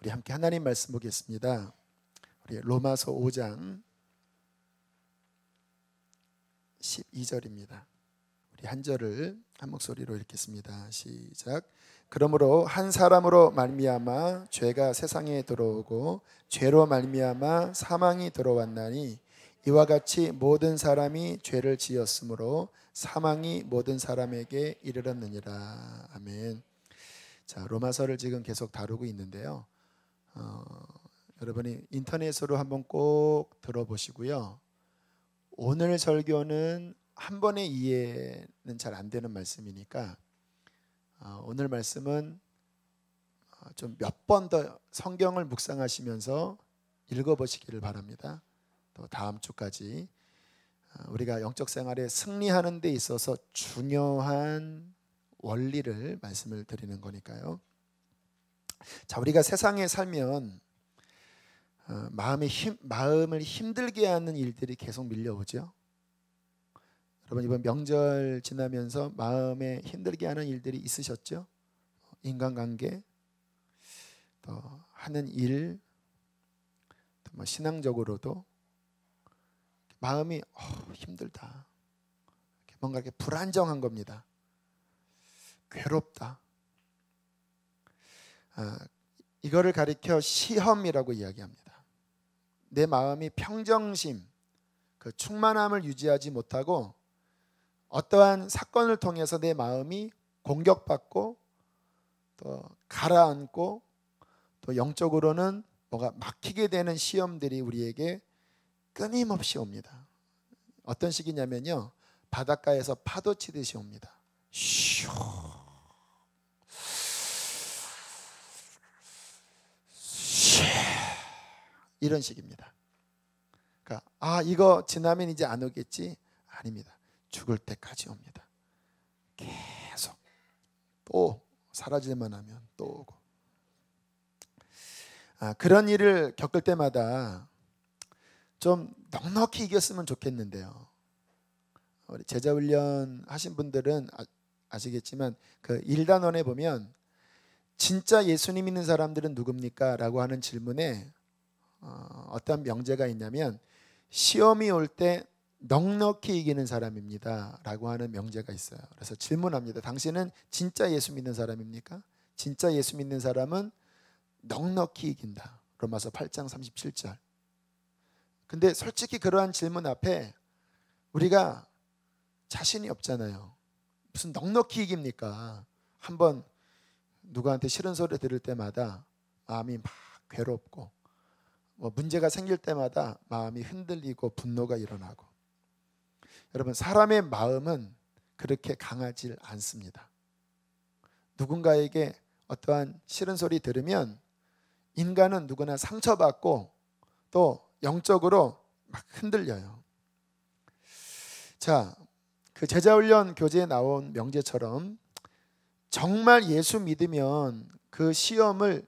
우리 함께 하나님 말씀 보겠습니다. 우리 로마서 5장 12절입니다. 우리 한 절을 한 목소리로 읽겠습니다. 시작. 그러므로 한 사람으로 말미암아 죄가 세상에 들어오고 죄로 말미암아 사망이 들어왔나니 이와 같이 모든 사람이 죄를 지었으므로 사망이 모든 사람에게 이르렀느니라. 아멘. 자, 로마서를 지금 계속 다루고 있는데요. 여러분이 인터넷으로 한번 꼭 들어보시고요. 오늘 설교는 한 번의 이해는 잘 안 되는 말씀이니까 오늘 말씀은 좀 몇 번 더 성경을 묵상하시면서 읽어보시기를 바랍니다. 또 다음 주까지 우리가 영적 생활에 승리하는 데 있어서 중요한 원리를 말씀을 드리는 거니까요. 자, 우리가 세상에 살면 마음을 힘들게 하는 일들이 계속 밀려오죠. 여러분 이번 명절 지나면서 마음에 힘들게 하는 일들이 있으셨죠? 인간관계, 또 하는 일, 또 뭐 신앙적으로도 마음이 힘들다. 뭔가 이렇게 불안정한 겁니다. 괴롭다. 이거를 가리켜 시험이라고 이야기합니다. 내 마음이 평정심, 그 충만함을 유지하지 못하고 어떠한 사건을 통해서 내 마음이 공격받고 또 가라앉고 또 영적으로는 뭐가 막히게 되는 시험들이 우리에게 끊임없이 옵니다. 어떤 식이냐면요, 바닷가에서 파도 치듯이 옵니다. 슈. 이런 식입니다. 그러니까 이거 지나면 이제 안 오겠지? 아닙니다. 죽을 때까지 옵니다. 계속 또 사라질만 하면 또 오고. 그런 일을 겪을 때마다 좀 넉넉히 이겼으면 좋겠는데요. 우리 제자훈련 하신 분들은 아시겠지만 그 1단원에 보면 진짜 예수님 믿는 사람들은 누굽니까? 라고 하는 질문에 어떤 명제가 있냐면 시험이 올 때 넉넉히 이기는 사람입니다 라고 하는 명제가 있어요. 그래서 질문합니다. 당신은 진짜 예수 믿는 사람입니까? 진짜 예수 믿는 사람은 넉넉히 이긴다. 로마서 8장 37절. 근데 솔직히 그러한 질문 앞에 우리가 자신이 없잖아요. 무슨 넉넉히 이깁니까? 한번 누구한테 싫은 소리 들을 때마다 마음이 막 괴롭고 뭐 문제가 생길 때마다 마음이 흔들리고 분노가 일어나고. 여러분 사람의 마음은 그렇게 강하지 않습니다. 누군가에게 어떠한 싫은 소리 들으면 인간은 누구나 상처받고 또 영적으로 막 흔들려요. 자, 그 제자훈련 교재에 나온 명제처럼 정말 예수 믿으면 그 시험을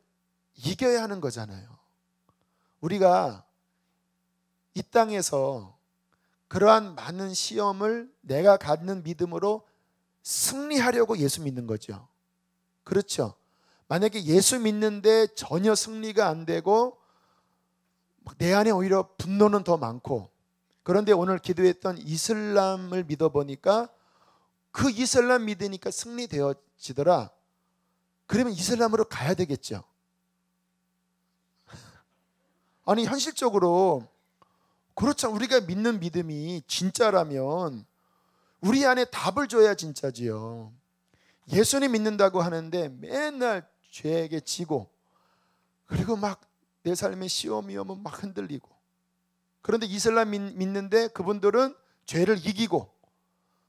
이겨야 하는 거잖아요. 우리가 이 땅에서 그러한 많은 시험을 내가 갖는 믿음으로 승리하려고 예수 믿는 거죠. 그렇죠? 만약에 예수 믿는데 전혀 승리가 안 되고 내 안에 오히려 분노는 더 많고, 그런데 오늘 기도했던 이슬람을 믿어보니까 그 이슬람 믿으니까 승리되어지더라. 그러면 이슬람으로 가야 되겠죠. 아니 현실적으로 그렇죠. 우리가 믿는 믿음이 진짜라면 우리 안에 답을 줘야 진짜지요. 예수님 믿는다고 하는데 맨날 죄에게 지고 그리고 막 내 삶에 시험이 오면 막 흔들리고, 그런데 이슬람 믿는데 그분들은 죄를 이기고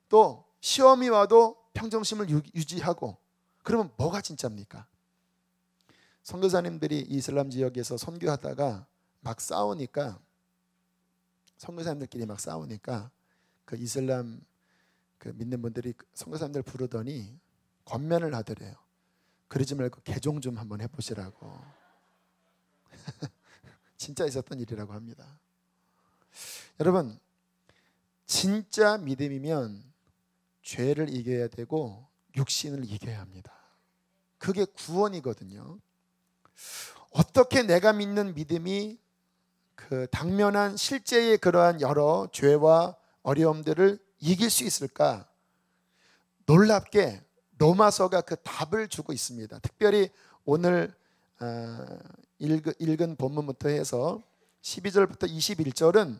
또 시험이 와도 평정심을 유지하고, 그러면 뭐가 진짜입니까? 선교사님들이 이슬람 지역에서 선교하다가 막 싸우니까, 선교사님들끼리 막 싸우니까 그 이슬람 그 믿는 분들이 선교사님들 부르더니 권면을 하더래요. 그러지 말고 개종 좀 한번 해보시라고. 진짜 있었던 일이라고 합니다. 여러분 진짜 믿음이면 죄를 이겨야 되고 육신을 이겨야 합니다. 그게 구원이거든요. 어떻게 내가 믿는 믿음이 그 당면한 실제의 그러한 여러 죄와 어려움들을 이길 수 있을까? 놀랍게 로마서가 그 답을 주고 있습니다. 특별히 오늘 읽은 본문부터 해서 12절부터 21절은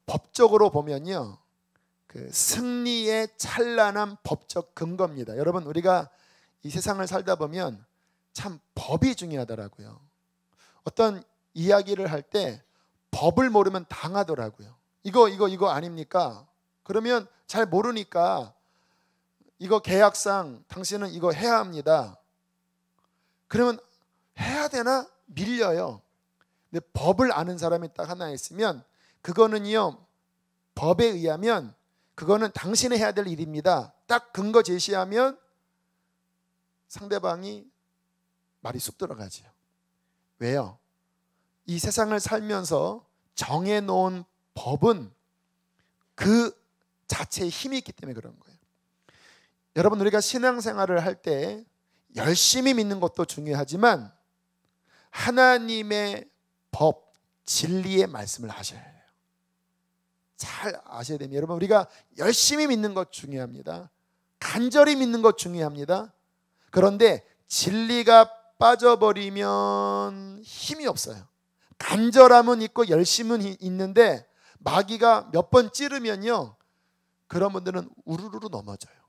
법적으로 보면요, 그 승리의 찬란한 법적 근거입니다. 여러분, 우리가 이 세상을 살다 보면 참 법이 중요하더라고요. 어떤 이야기를 할 때 법을 모르면 당하더라고요. 이거 아닙니까? 그러면 잘 모르니까 이거 계약상 당신은 이거 해야 합니다. 그러면 해야 되나? 밀려요. 근데 법을 아는 사람이 딱 하나 있으면 그거는요, 법에 의하면 그거는 당신이 해야 될 일입니다. 딱 근거 제시하면 상대방이 말이 쑥 들어가죠. 왜요? 이 세상을 살면서 정해놓은 법은 그 자체의 힘이 있기 때문에 그런 거예요. 여러분, 우리가 신앙생활을 할 때 열심히 믿는 것도 중요하지만 하나님의 법, 진리의 말씀을 하셔야 해요. 잘 아셔야 됩니다. 여러분, 우리가 열심히 믿는 것 중요합니다. 간절히 믿는 것 중요합니다. 그런데 진리가 빠져버리면 힘이 없어요. 간절함은 있고 열심은 있는데 마귀가 몇 번 찌르면요, 그런 분들은 우르르 넘어져요.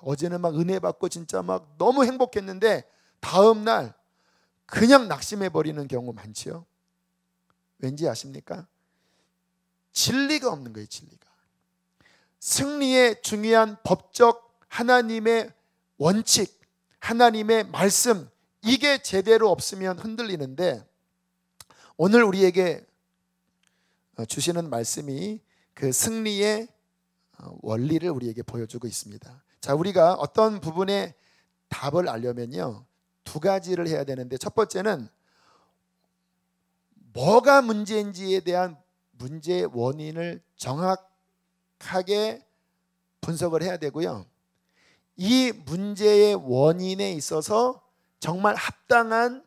어제는 막 은혜 받고 진짜 막 너무 행복했는데 다음 날 그냥 낙심해 버리는 경우 많지요. 왠지 아십니까? 진리가 없는 거예요. 진리가. 승리의 중요한 법적 하나님의 원칙, 하나님의 말씀, 이게 제대로 없으면 흔들리는데, 오늘 우리에게 주시는 말씀이 그 승리의 원리를 우리에게 보여주고 있습니다. 자, 우리가 어떤 부분에 답을 알려면요, 두 가지를 해야 되는데, 첫 번째는 뭐가 문제인지에 대한 문제의 원인을 정확하게 분석을 해야 되고요, 이 문제의 원인에 있어서 정말 합당한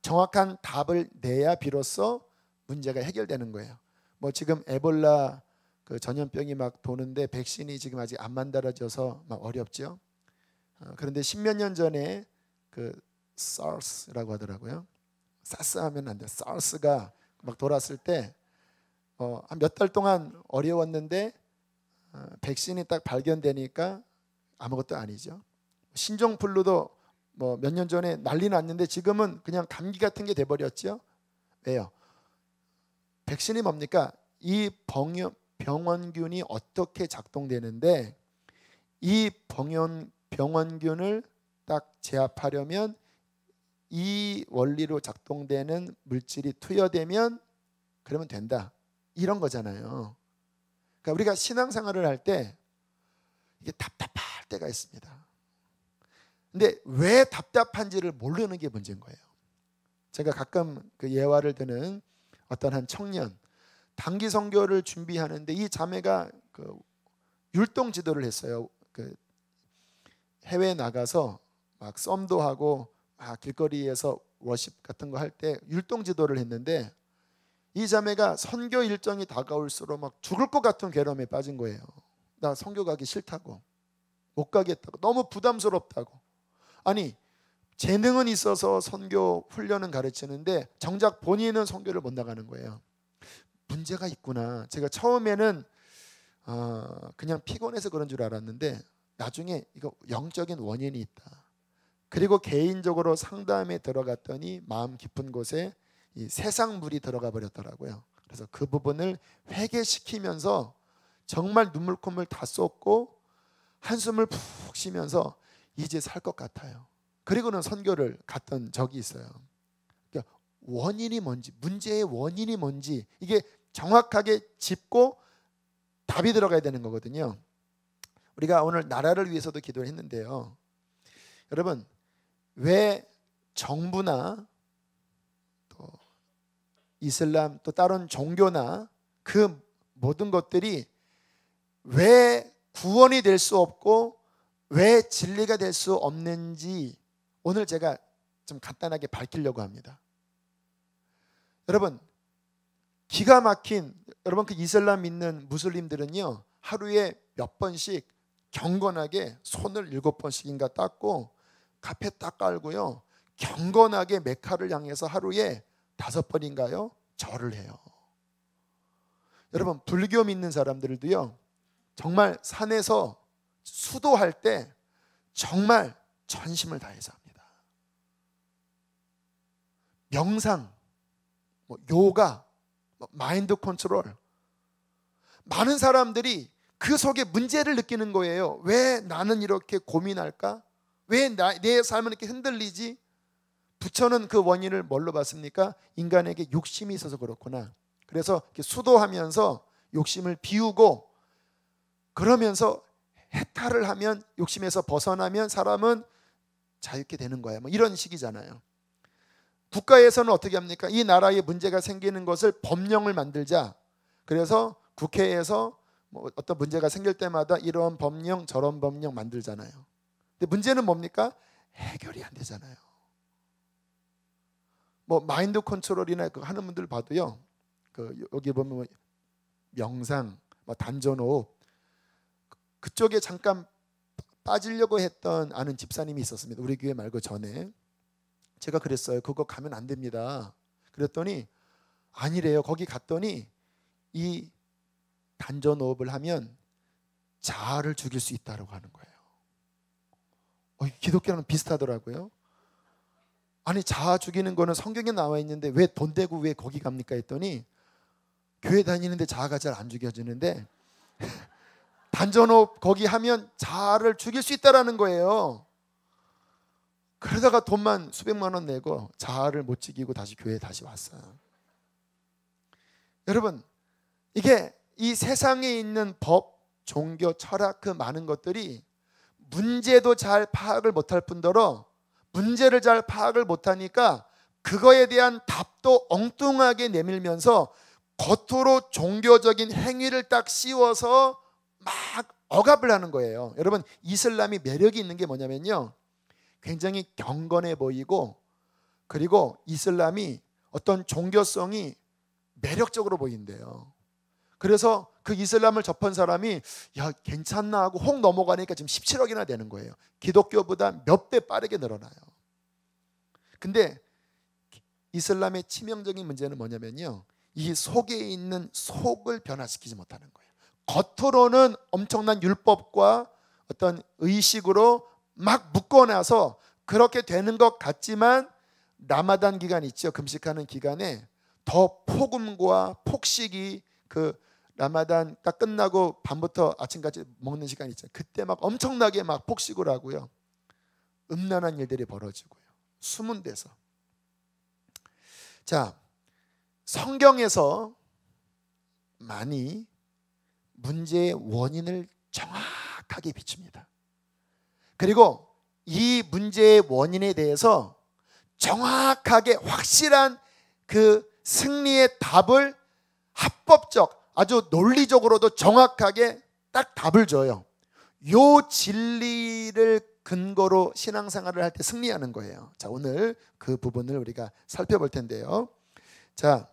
정확한 답을 내야 비로소 문제가 해결되는 거예요. 뭐 지금 에볼라 그 전염병이 막 도는데 백신이 지금 아직 안 만들어져서 막 어렵죠. 그런데 십몇 년 전에 그 SARS라고 하더라고요. 사스 하면 안 돼. SARS가 막 돌았을 때 한 몇 달 동안 어려웠는데 백신이 딱 발견되니까 아무것도 아니죠. 신종플루도 뭐 몇 년 전에 난리 났는데 지금은 그냥 감기 같은 게 돼버렸죠. 왜요? 백신이 뭡니까? 이 병원균이 어떻게 작동되는데, 이 병원균을 딱 제압하려면 이 원리로 작동되는 물질이 투여되면 그러면 된다, 이런 거잖아요. 그러니까 우리가 신앙생활을 할 때 이게 답답할 때가 있습니다. 근데 왜 답답한지를 모르는 게 문제인 거예요. 제가 가끔 그 예화를 드는 어떤 한 청년, 단기 선교를 준비하는데 이 자매가 그 율동 지도를 했어요. 그 해외에 나가서 막 썸도 하고 길거리에서 워십 같은 거 할 때 율동 지도를 했는데, 이 자매가 선교 일정이 다가올수록 막 죽을 것 같은 괴로움에 빠진 거예요. 나 선교 가기 싫다고, 못 가겠다고, 너무 부담스럽다고. 아니, 재능은 있어서 선교 훈련은 가르치는데 정작 본인은 선교를 못 나가는 거예요. 문제가 있구나. 제가 처음에는 그냥 피곤해서 그런 줄 알았는데 나중에 이거 영적인 원인이 있다. 그리고 개인적으로 상담에 들어갔더니 마음 깊은 곳에 이 세상 물이 들어가 버렸더라고요. 그래서 그 부분을 회개시키면서 정말 눈물콧물 다 쏟고 한숨을 푹 쉬면서 이제 살 것 같아요. 그리고는 선교를 갔던 적이 있어요. 그러니까 원인이 뭔지, 문제의 원인이 뭔지 이게 정확하게 짚고 답이 들어가야 되는 거거든요. 우리가 오늘 나라를 위해서도 기도를 했는데요, 여러분, 왜 정부나 또 이슬람 또 다른 종교나 그 모든 것들이 왜 구원이 될 수 없고 왜 진리가 될 수 없는지 오늘 제가 좀 간단하게 밝히려고 합니다. 여러분, 기가 막힌, 여러분 그 이슬람 믿는 무슬림들은요, 하루에 몇 번씩 경건하게 손을 7번씩인가 닦고 카페 딱 깔고요, 경건하게 메카를 향해서 하루에 5번인가요? 절을 해요. 여러분, 불교 믿는 사람들도요, 정말 산에서 수도할 때 정말 전심을 다해서 합니다. 명상, 요가, 마인드 컨트롤, 많은 사람들이 그 속에 문제를 느끼는 거예요. 왜 나는 이렇게 고민할까? 왜 내 삶은 이렇게 흔들리지? 부처는 그 원인을 뭘로 봤습니까? 인간에게 욕심이 있어서 그렇구나. 그래서 이렇게 수도하면서 욕심을 비우고, 그러면서 해탈을 하면, 욕심에서 벗어나면 사람은 자유롭게 되는 거야. 이런 식이잖아요. 국가에서는 어떻게 합니까? 이 나라에 문제가 생기는 것을 법령을 만들자. 그래서 국회에서 어떤 문제가 생길 때마다 이런 법령 저런 법령 만들잖아요. 근데 문제는 뭡니까? 해결이 안 되잖아요. 마인드 컨트롤이나 하는 분들 봐도요, 여기 보면 명상, 단전호흡, 그쪽에 잠깐 빠지려고 했던 아는 집사님이 있었습니다. 우리 교회 말고 전에. 제가 그랬어요. 그거 가면 안 됩니다. 그랬더니 아니래요. 거기 갔더니 이 단전호흡을 하면 자아를 죽일 수 있다고 하는 거예요. 기독교랑 비슷하더라고요. 아니, 자아 죽이는 거는 성경에 나와 있는데 왜 돈 대고 왜 거기 갑니까 했더니, 교회 다니는데 자아가 잘 안 죽여지는데 단전호흡 거기 하면 자아를 죽일 수 있다라는 거예요. 그러다가 돈만 수백만 원 내고 자아를 못 지키고 다시 교회에 다시 왔어요. 여러분, 이게 이 세상에 있는 법, 종교, 철학, 그 많은 것들이 문제도 잘 파악을 못할 뿐더러 문제를 잘 파악을 못하니까 그거에 대한 답도 엉뚱하게 내밀면서 겉으로 종교적인 행위를 딱 씌워서 막 억압을 하는 거예요. 여러분, 이슬람이 매력이 있는 게 뭐냐면요, 굉장히 경건해 보이고, 그리고 이슬람이 어떤 종교성이 매력적으로 보인대요. 그래서 그 이슬람을 접한 사람이 야 괜찮나 하고 혹 넘어가니까 지금 17억이나 되는 거예요. 기독교보다 몇 배 빠르게 늘어나요. 근데 이슬람의 치명적인 문제는 뭐냐면요, 이 속에 있는 속을 변화시키지 못하는 거예요. 겉으로는 엄청난 율법과 어떤 의식으로 막 묶어놔서 그렇게 되는 것 같지만, 라마단 기간 있죠, 금식하는 기간에 더 폭음과 폭식이, 그 라마단 딱 끝나고 밤부터 아침까지 먹는 시간 있죠, 그때 막 엄청나게 막 폭식을 하고요, 음란한 일들이 벌어지고요, 숨은 데서. 자, 성경에서 많이 문제의 원인을 정확하게 비춥니다. 그리고 이 문제의 원인에 대해서 정확하게 확실한 그 승리의 답을 합법적, 아주 논리적으로도 정확하게 딱 답을 줘요. 요 진리를 근거로 신앙생활을 할 때 승리하는 거예요. 자, 오늘 그 부분을 우리가 살펴볼 텐데요. 자,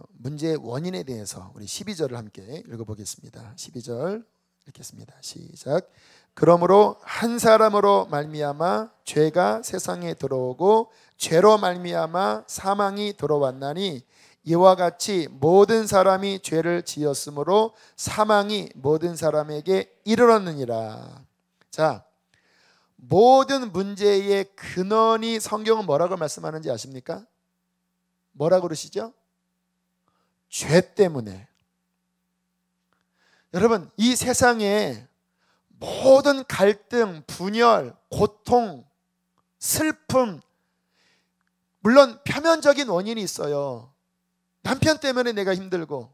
문제의 원인에 대해서 우리 12절을 함께 읽어보겠습니다. 12절 읽겠습니다. 시작. 그러므로 한 사람으로 말미암아 죄가 세상에 들어오고 죄로 말미암아 사망이 들어왔나니, 이와 같이 모든 사람이 죄를 지었으므로 사망이 모든 사람에게 이르렀느니라. 자, 모든 문제의 근원이 성경은 뭐라고 말씀하는지 아십니까? 뭐라고 그러시죠? 죄 때문에. 여러분, 이 세상에 모든 갈등, 분열, 고통, 슬픔, 물론 표면적인 원인이 있어요. 남편 때문에 내가 힘들고,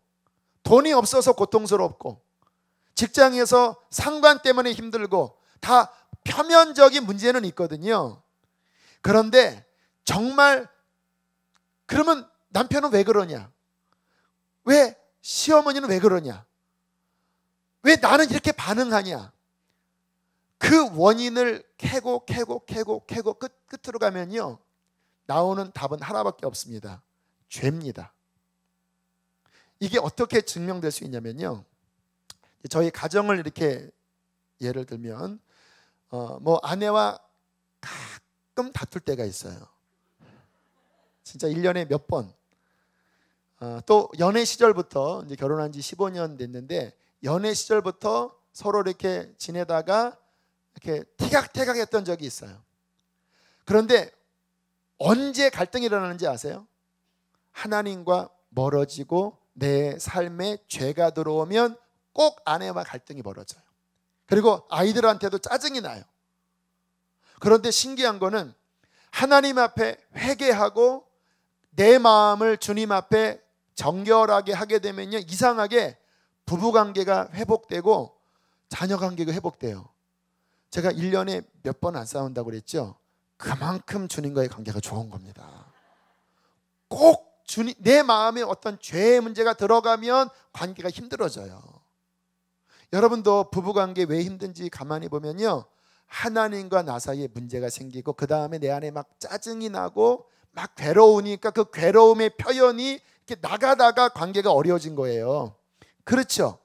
돈이 없어서 고통스럽고, 직장에서 상관 때문에 힘들고, 다 표면적인 문제는 있거든요. 그런데 정말 그러면 남편은 왜 그러냐? 왜 시어머니는 왜 그러냐? 왜 나는 이렇게 반응하냐? 그 원인을 캐고 끝으로 가면요, 나오는 답은 하나밖에 없습니다. 죄입니다. 이게 어떻게 증명될 수 있냐면요, 저희 가정을 이렇게 예를 들면 뭐 아내와 가끔 다툴 때가 있어요. 진짜 1년에 몇 번. 또 연애 시절부터, 이제 결혼한 지 15년 됐는데 연애 시절부터 서로 이렇게 지내다가 이렇게 티각태각 했던 적이 있어요. 그런데 언제 갈등이 일어나는지 아세요? 하나님과 멀어지고 내 삶에 죄가 들어오면 꼭 아내와 갈등이 벌어져요. 그리고 아이들한테도 짜증이 나요. 그런데 신기한 거는 하나님 앞에 회개하고 내 마음을 주님 앞에 정결하게 하게 되면요, 이상하게 부부관계가 회복되고 자녀관계가 회복돼요. 제가 1년에 몇 번 안 싸운다고 그랬죠? 그만큼 주님과의 관계가 좋은 겁니다. 꼭 주님, 내 마음에 어떤 죄의 문제가 들어가면 관계가 힘들어져요. 여러분도 부부관계 왜 힘든지 가만히 보면요, 하나님과 나 사이에 문제가 생기고 그 다음에 내 안에 막 짜증이 나고 막 괴로우니까 그 괴로움의 표현이 이렇게 나가다가 관계가 어려워진 거예요. 그렇죠?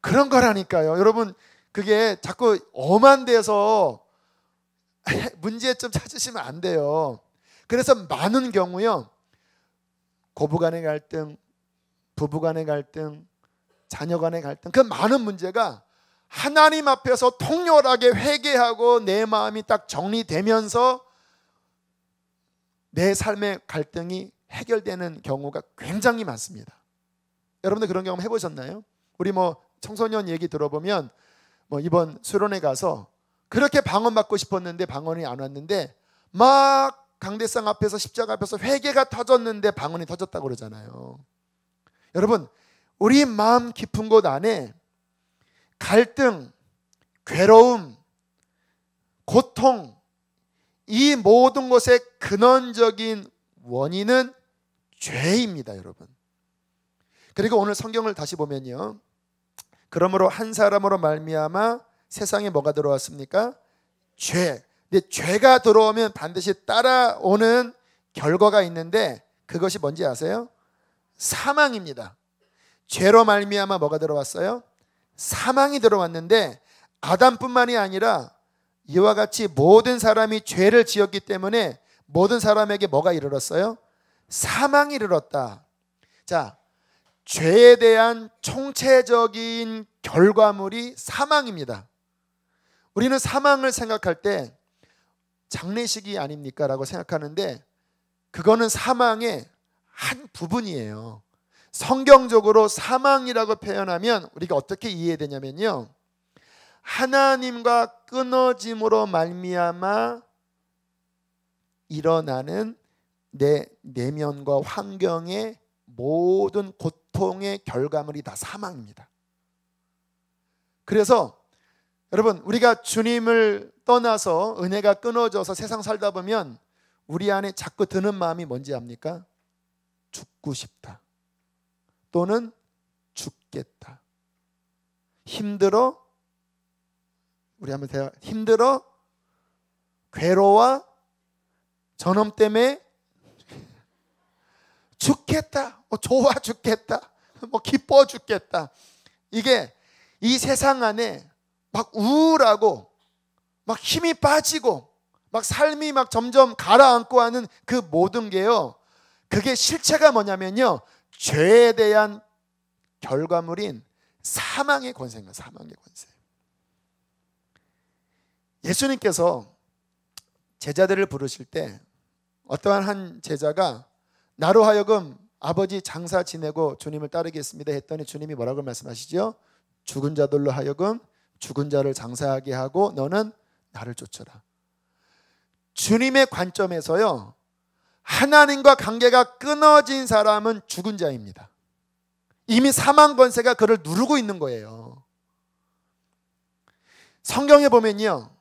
그런 거라니까요. 여러분, 그게 자꾸 엄한 데서 문제점 찾으시면 안 돼요. 그래서 많은 경우요, 고부간의 갈등, 부부간의 갈등, 자녀간의 갈등, 그 많은 문제가 하나님 앞에서 통렬하게 회개하고 내 마음이 딱 정리되면서 내 삶의 갈등이 해결되는 경우가 굉장히 많습니다. 여러분들 그런 경험 해보셨나요? 우리 뭐 청소년 얘기 들어보면 뭐 이번 수련회 가서 그렇게 방언 받고 싶었는데 방언이 안 왔는데 막 강대상 앞에서 십자가 앞에서 회개가 터졌는데 방언이 터졌다고 그러잖아요. 여러분, 우리 마음 깊은 곳 안에 갈등, 괴로움, 고통, 이 모든 것의 근원적인 원인은 죄입니다, 여러분. 그리고 오늘 성경을 다시 보면요, 그러므로 한 사람으로 말미암아 세상에 뭐가 들어왔습니까? 죄. 근데 죄가 들어오면 반드시 따라오는 결과가 있는데 그것이 뭔지 아세요? 사망입니다. 죄로 말미암아 뭐가 들어왔어요? 사망이 들어왔는데 아담뿐만이 아니라 이와 같이 모든 사람이 죄를 지었기 때문에 모든 사람에게 뭐가 이르렀어요? 사망이 이르렀다. 자, 죄에 대한 총체적인 결과물이 사망입니다. 우리는 사망을 생각할 때 장례식이 아닙니까? 라고 생각하는데 그거는 사망의 한 부분이에요. 성경적으로 사망이라고 표현하면 우리가 어떻게 이해되냐면요, 하나님과 끊어짐으로 말미암아 일어나는 내 내면과 환경의 모든 고통의 결과물이 다 사망입니다. 그래서 여러분, 우리가 주님을 떠나서 은혜가 끊어져서 세상 살다 보면 우리 안에 자꾸 드는 마음이 뭔지 압니까? 죽고 싶다, 또는 죽겠다. 힘들어, 우리 한번 대화, 힘들어, 괴로워, 저놈 때문에 죽겠다, 좋아 죽겠다, 기뻐 죽겠다. 이게 이 세상 안에 막 우울하고 막 힘이 빠지고 막 삶이 막 점점 가라앉고 하는 그 모든 게요, 그게 실체가 뭐냐면요, 죄에 대한 결과물인 사망의 권세입니다. 사망의 권세. 예수님께서 제자들을 부르실 때 어떠한 한 제자가 나로 하여금 아버지 장사 지내고 주님을 따르겠습니다 했더니 주님이 뭐라고 말씀하시죠? 죽은 자들로 하여금 죽은 자를 장사하게 하고 너는 나를 쫓아라. 주님의 관점에서요, 하나님과 관계가 끊어진 사람은 죽은 자입니다. 이미 사망 권세가 그를 누르고 있는 거예요. 성경에 보면요,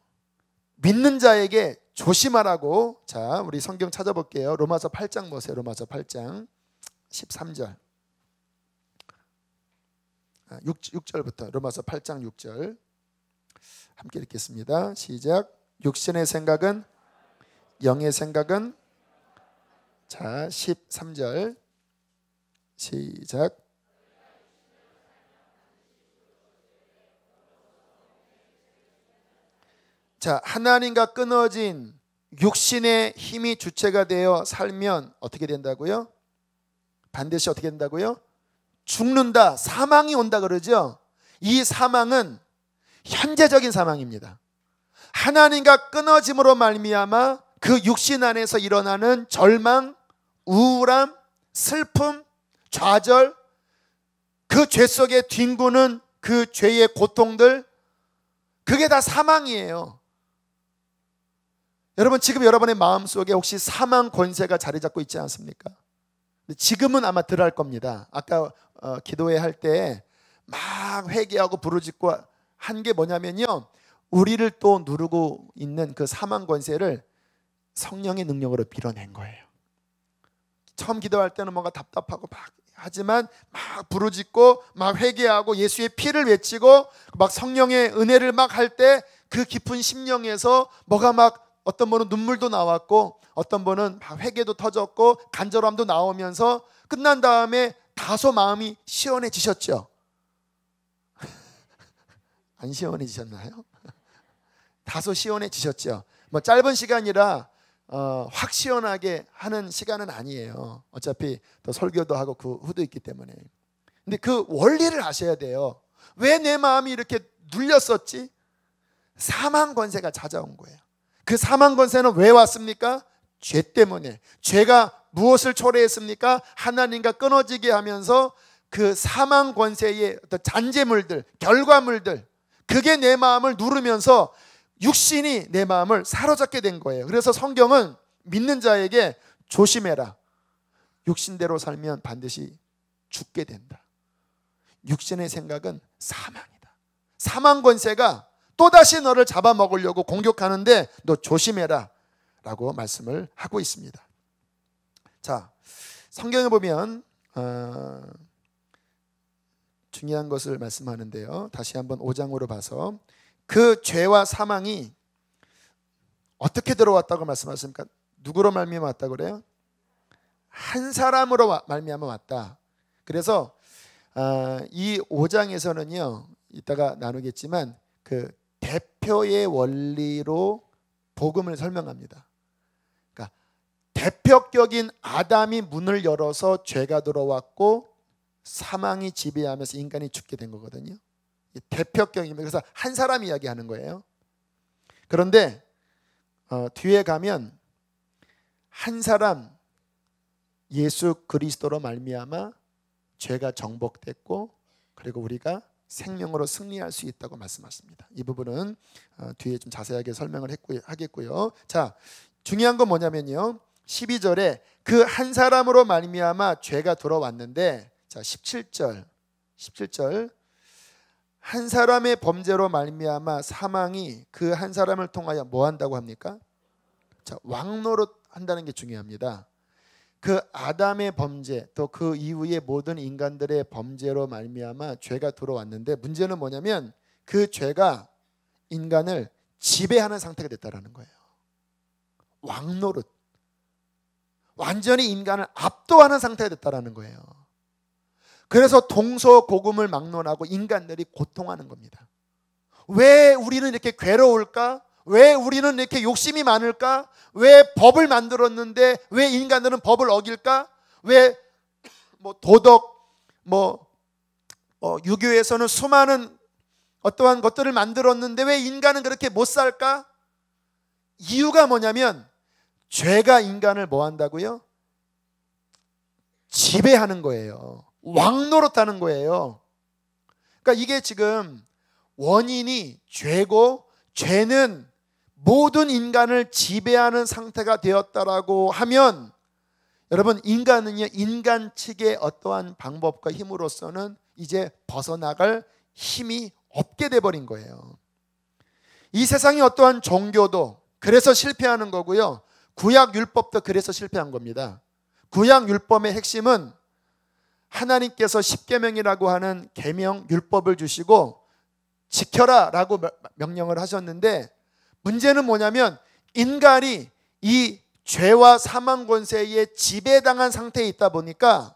믿는 자에게 조심하라고, 자, 우리 성경 찾아볼게요. 로마서 8장 보세요. 로마서 8장 13절. 6절부터 로마서 8장 6절 함께 읽겠습니다. 시작. 육신의 생각은 영의 생각은 자 13절 시작. 자, 하나님과 끊어진 육신의 힘이 주체가 되어 살면 어떻게 된다고요? 반드시 어떻게 된다고요? 죽는다. 사망이 온다 그러죠. 이 사망은 현재적인 사망입니다. 하나님과 끊어짐으로 말미암아 그 육신 안에서 일어나는 절망, 우울함, 슬픔, 좌절, 그 죄 속에 뒹구는 그 죄의 고통들, 그게 다 사망이에요. 여러분, 지금 여러분의 마음속에 혹시 사망 권세가 자리 잡고 있지 않습니까? 지금은 아마 덜 할 겁니다. 아까 기도회 할 때 막 회개하고 부르짖고 한 게 뭐냐면요, 우리를 또 누르고 있는 그 사망 권세를 성령의 능력으로 밀어낸 거예요. 처음 기도할 때는 뭔가 답답하고 막 하지만 막 부르짖고 막 회개하고 예수의 피를 외치고 막 성령의 은혜를 막 할 때 그 깊은 심령에서 뭐가 막 어떤 분은 눈물도 나왔고 어떤 분은 막 회개도 터졌고 간절함도 나오면서 끝난 다음에 다소 마음이 시원해지셨죠? 안 시원해지셨나요? 다소 시원해지셨죠? 뭐 짧은 시간이라 확 시원하게 하는 시간은 아니에요. 어차피 또 설교도 하고 그 후도 있기 때문에. 근데 그 원리를 아셔야 돼요. 왜 내 마음이 이렇게 눌렸었지? 사망 권세가 찾아온 거예요. 그 사망 권세는 왜 왔습니까? 죄 때문에. 죄가 무엇을 초래했습니까? 하나님과 끊어지게 하면서 그 사망 권세의 어떤 잔재물들, 결과물들, 그게 내 마음을 누르면서 육신이 내 마음을 사로잡게 된 거예요. 그래서 성경은 믿는 자에게 조심해라. 육신대로 살면 반드시 죽게 된다. 육신의 생각은 사망이다. 사망 권세가 또다시 너를 잡아먹으려고 공격하는데 너 조심해라 라고 말씀을 하고 있습니다. 자, 성경에 보면 중요한 것을 말씀하는데요, 다시 한번 5장으로 봐서 그 죄와 사망이 어떻게 들어왔다고 말씀하십니까? 누구로 말미암아 왔다고 그래요? 한 사람으로 말미암아 왔다. 그래서 이 5장에서는요, 이따가 나누겠지만 그 대표의 원리로 복음을 설명합니다. 그러니까 대표격인 아담이 문을 열어서 죄가 들어왔고 사망이 지배하면서 인간이 죽게 된 거거든요. 대표격입니다. 그래서 한 사람 이야기하는 거예요. 그런데 뒤에 가면 한 사람 예수 그리스도로 말미암아 죄가 정복됐고 그리고 우리가 생명으로 승리할 수 있다고 말씀하십니다. 이 부분은 뒤에 좀 자세하게 설명을 하겠고요. 자, 중요한 건 뭐냐면요, 12절에 그 한 사람으로 말미암아 죄가 들어왔는데, 자 17절 한 사람의 범죄로 말미암아 사망이 그 한 사람을 통하여 뭐 한다고 합니까? 자, 왕노릇 한다는 게 중요합니다. 그 아담의 범죄 또 그 이후의 모든 인간들의 범죄로 말미암아 죄가 들어왔는데, 문제는 뭐냐면 그 죄가 인간을 지배하는 상태가 됐다라는 거예요. 왕노릇, 완전히 인간을 압도하는 상태가 됐다라는 거예요. 그래서 동서고금을 막론하고 인간들이 고통하는 겁니다. 왜 우리는 이렇게 괴로울까? 왜 우리는 이렇게 욕심이 많을까? 왜 법을 만들었는데 왜 인간들은 법을 어길까? 왜 도덕, 유교에서는 수많은 어떠한 것들을 만들었는데 왜 인간은 그렇게 못 살까? 이유가 뭐냐면 죄가 인간을 뭐 한다고요? 지배하는 거예요. 왕노릇하는 거예요. 그러니까 이게 지금 원인이 죄고, 죄는 모든 인간을 지배하는 상태가 되었다라고 하면, 여러분, 인간은요, 인간 측의 어떠한 방법과 힘으로서는 이제 벗어나갈 힘이 없게 돼버린 거예요. 이 세상의 어떠한 종교도 그래서 실패하는 거고요, 구약 율법도 그래서 실패한 겁니다. 구약 율법의 핵심은 하나님께서 십계명이라고 하는 계명 율법을 주시고 지켜라라고 명령을 하셨는데, 문제는 뭐냐면 인간이 이 죄와 사망 권세에 지배당한 상태에 있다 보니까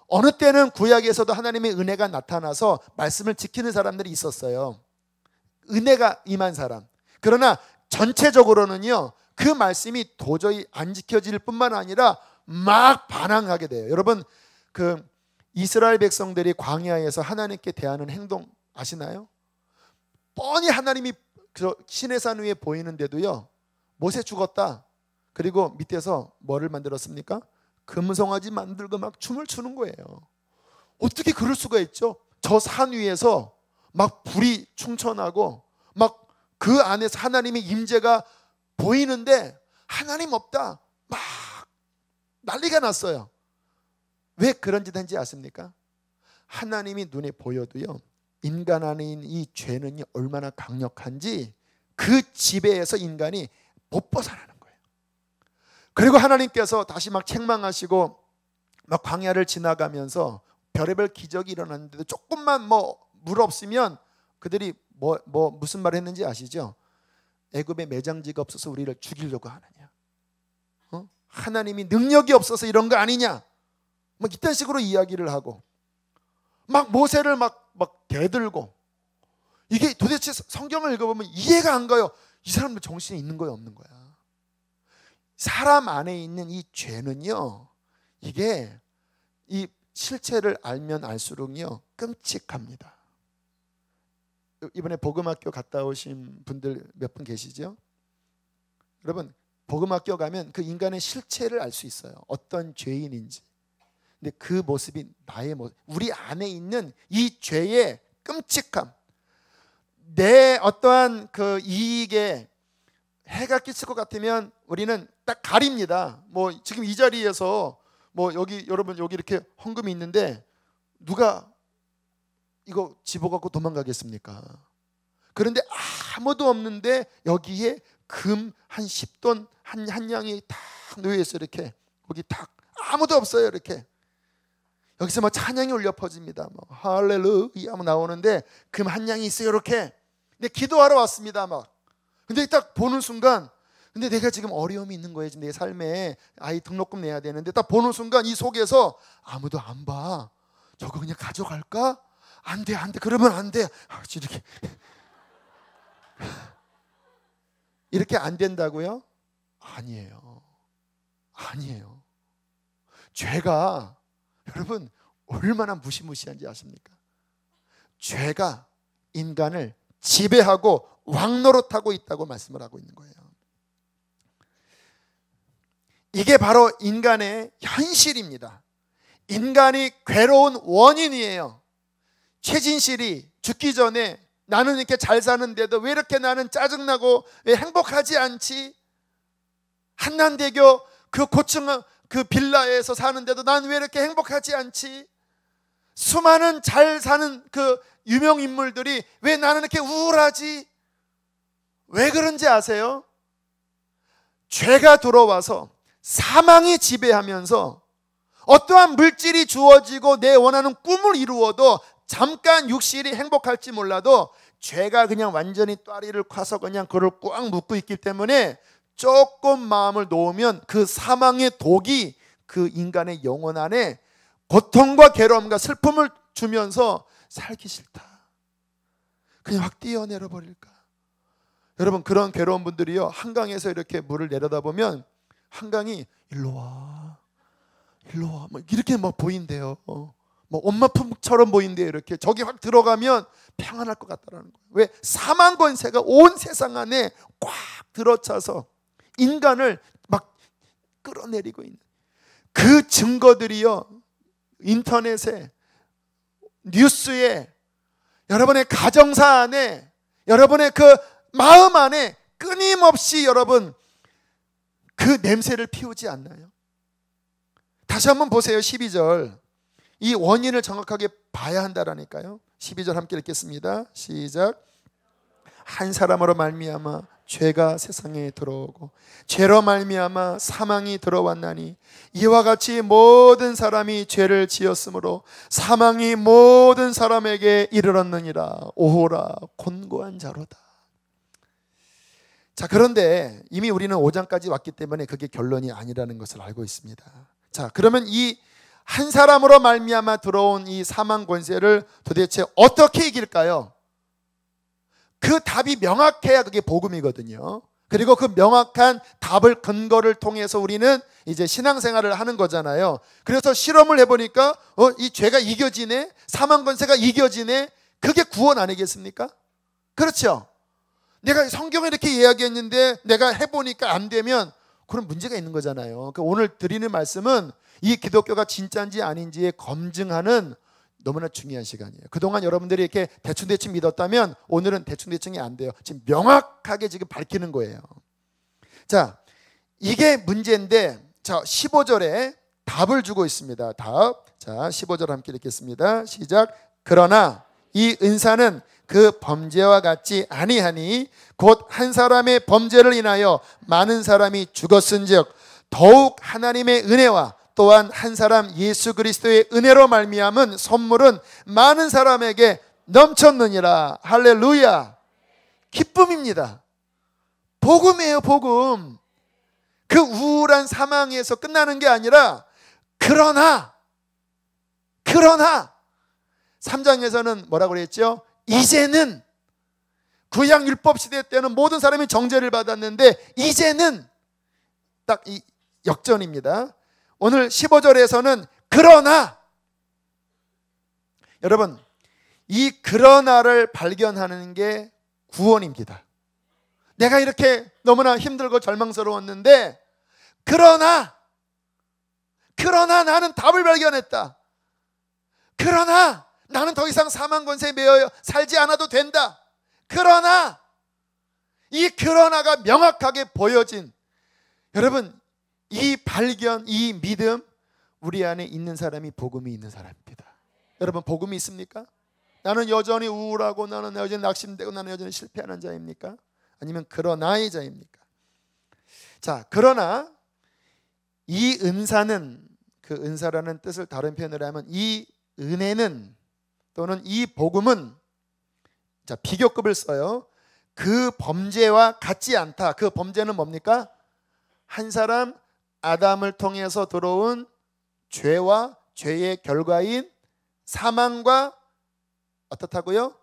어느 때는 구약에서도 하나님의 은혜가 나타나서 말씀을 지키는 사람들이 있었어요. 은혜가 임한 사람. 그러나 전체적으로는요, 그 말씀이 도저히 안 지켜질 뿐만 아니라 막 반항하게 돼요. 여러분, 그 이스라엘 백성들이 광야에서 하나님께 대하는 행동 아시나요? 뻔히 하나님이 시내산 위에 보이는데도요, 모세 죽었다. 그리고 밑에서 뭐를 만들었습니까? 금송아지 만들고 막 춤을 추는 거예요. 어떻게 그럴 수가 있죠? 저 산 위에서 막 불이 충천하고 막 그 안에서 하나님의 임재가 보이는데 하나님 없다, 막 난리가 났어요. 왜 그런 짓 한지 아십니까? 하나님이 눈에 보여도요, 인간 안에 있는 이 죄는 얼마나 강력한지 그 지배에서 인간이 못 벗어나는 거예요. 그리고 하나님께서 다시 막 책망하시고 막 광야를 지나가면서 별의별 기적이 일어났는데도 조금만 물 없으면 그들이 무슨 말을 했는지 아시죠? 애굽에 매장지가 없어서 우리를 죽이려고 하느냐, 하나님이 능력이 없어서 이런 거 아니냐, 막 이딴 식으로 이야기를 하고 막 모세를 막 대들고, 이게 도대체 성경을 읽어보면 이해가 안 가요. 이 사람들 정신이 있는 거야 없는 거야? 사람 안에 있는 이 죄는요, 이게 이 실체를 알면 알수록요 끔찍합니다. 이번에 복음학교 갔다 오신 분들 몇 분 계시죠? 여러분, 복음학교 가면 그 인간의 실체를 알 수 있어요. 어떤 죄인인지. 근데 그 모습이 나의 모습, 우리 안에 있는 이 죄의 끔찍함, 내 어떠한 그 이익에 해가 끼칠 것 같으면 우리는 딱 가립니다. 지금 이 자리에서 여러분 여기 이렇게 헌금이 있는데 누가 이거 집어갖고 도망가겠습니까? 그런데 아무도 없는데 여기에 금 한 10돈 한 양이 탁 놓여 있어요. 이렇게 거기 탁 아무도 없어요. 이렇게 여기서 찬양이 울려 퍼집니다. 할렐루야 나오는데 금 한 양이 있어요. 이렇게. 근데 기도하러 왔습니다. 근데 딱 보는 순간, 근데 내가 지금 어려움이 있는 거예요. 내 삶에 아이 등록금 내야 되는데 딱 보는 순간 이 속에서 아무도 안 봐. 저거 그냥 가져갈까? 안 돼. 그러면 안 돼. 이렇게 안 된다고요? 아니에요. 죄가 여러분 얼마나 무시무시한지 아십니까? 죄가 인간을 지배하고 왕노릇하고 있다고 말씀을 하고 있는 거예요. 이게 바로 인간의 현실입니다. 인간이 괴로운 원인이에요. 최진실이 죽기 전에 나는 이렇게 잘 사는데도 왜 이렇게 나는 짜증나고 왜 행복하지 않지? 한남대교 그 고층 그 빌라에서 사는데도 난 왜 이렇게 행복하지 않지? 수많은 잘 사는 그 유명 인물들이 왜 나는 이렇게 우울하지? 왜 그런지 아세요? 죄가 들어와서 사망이 지배하면서 어떠한 물질이 주어지고 내 원하는 꿈을 이루어도 잠깐 육신이 행복할지 몰라도 죄가 그냥 완전히 또아리를 콰서 그냥 그를 꽉 묶고 있기 때문에 조금 마음을 놓으면 그 사망의 독이 그 인간의 영혼 안에 고통과 괴로움과 슬픔을 주면서 살기 싫다, 그냥 확 뛰어내려 버릴까. 여러분, 그런 괴로운 분들이요, 한강에서 이렇게 물을 내려다보면 한강이 일로 와 이렇게 보인대요. 엄마 품처럼 보인대요. 이렇게 저기 확 들어가면 평안할 것 같다라는 거예요. 왜? 사망 권세가 온 세상 안에 꽉 들어차서 인간을 막 끌어내리고 있는 그 증거들이요, 인터넷에, 뉴스에, 여러분의 가정사 안에, 여러분의 그 마음 안에 끊임없이 여러분 그 냄새를 피우지 않나요? 다시 한번 보세요. 12절. 이 원인을 정확하게 봐야 한다라니까요. 12절 함께 읽겠습니다. 시작. 한 사람으로 말미암아 죄가 세상에 들어오고 죄로 말미암아 사망이 들어왔나니 이와 같이 모든 사람이 죄를 지었으므로 사망이 모든 사람에게 이르렀느니라. 오호라 곤고한 자로다. 자, 그런데 이미 우리는 5장까지 왔기 때문에 그게 결론이 아니라는 것을 알고 있습니다. 자, 그러면 이 한 사람으로 말미암아 들어온 이 사망 권세를 도대체 어떻게 이길까요? 그 답이 명확해야 그게 복음이거든요. 그리고 그 명확한 답을 근거를 통해서 우리는 이제 신앙생활을 하는 거잖아요. 그래서 실험을 해보니까 이 죄가 이겨지네, 사망 권세가 이겨지네. 그게 구원 아니겠습니까? 그렇죠. 내가 성경에 이렇게 이야기했는데 내가 해보니까 안 되면 그런 문제가 있는 거잖아요. 오늘 드리는 말씀은 이 기독교가 진짜인지 아닌지에 검증하는 너무나 중요한 시간이에요. 그동안 여러분들이 이렇게 대충대충 믿었다면 오늘은 대충대충이 안 돼요. 지금 명확하게 지금 밝히는 거예요. 자, 이게 문제인데, 자, 15절에 답을 주고 있습니다. 답. 자, 15절 함께 읽겠습니다. 시작. 그러나 이 은사는 그 범죄와 같지 아니하니 곧 한 사람의 범죄를 인하여 많은 사람이 죽었은즉 더욱 하나님의 은혜와 또한 한 사람 예수 그리스도의 은혜로 말미암은 선물은 많은 사람에게 넘쳤느니라. 할렐루야. 기쁨입니다. 복음이에요, 복음. 그 우울한 사망에서 끝나는 게 아니라 그러나 3장에서는 뭐라고 그랬죠? 이제는 구약 율법 시대 때는 모든 사람이 정죄를 받았는데 이제는 딱 이 역전입니다. 오늘 15절에서는 그러나, 여러분 이 그러나를 발견하는 게 구원입니다. 내가 이렇게 너무나 힘들고 절망스러웠는데 그러나 나는 답을 발견했다. 그러나 나는 더 이상 사망 권세에 매여 살지 않아도 된다. 그러나 이 그러나가 명확하게 보여진, 여러분 이 발견, 이 믿음, 우리 안에 있는 사람이 복음이 있는 사람입니다. 여러분 복음이 있습니까? 나는 여전히 우울하고 나는 여전히 낙심되고 나는 여전히 실패하는 자입니까? 아니면 그러나의 자입니까? 자, 그러나 이 은사는, 그 은사라는 뜻을 다른 표현으로 하면 이 은혜는 또는 이 복음은, 자, 비교급을 써요. 그 범죄와 같지 않다. 그 범죄는 뭡니까? 한 사람 아담을 통해서 들어온 죄와 죄의 결과인 사망과 어떻다고요?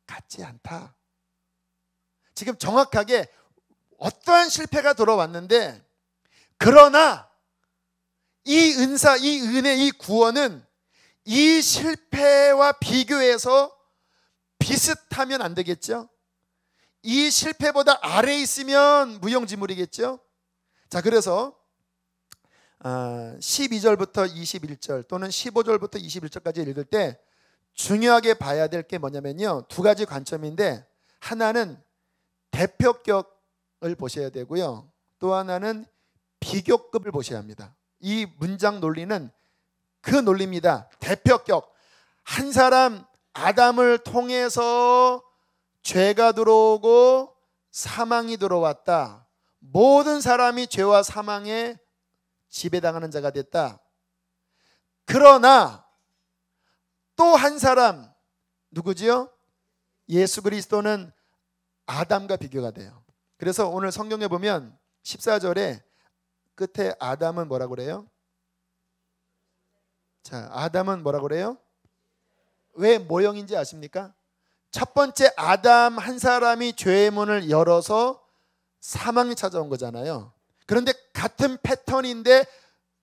같지 않다. 지금 정확하게 어떠한 실패가 들어왔는데 그러나 이 은사, 이 은혜, 이 구원은 이 실패와 비교해서 비슷하면 안 되겠죠? 이 실패보다 아래에 있으면 무용지물이겠죠? 자, 그래서 12절부터 21절 또는 15절부터 21절까지 읽을 때 중요하게 봐야 될 게 뭐냐면요, 두 가지 관점인데 하나는 대표격을 보셔야 되고요, 또 하나는 비교급을 보셔야 합니다. 이 문장 논리는 그 논리입니다. 대표격, 한 사람 아담을 통해서 죄가 들어오고 사망이 들어왔다. 모든 사람이 죄와 사망에 지배당하는 자가 됐다. 그러나 또 한 사람, 누구지요? 예수 그리스도는 아담과 비교가 돼요. 그래서 오늘 성경에 보면 14절에 끝에 아담은 뭐라고 그래요? 자, 아담은 뭐라고 그래요? 왜 모형인지 아십니까? 첫 번째 아담 한 사람이 죄의 문을 열어서 사망이 찾아온 거잖아요. 그런데 같은 패턴인데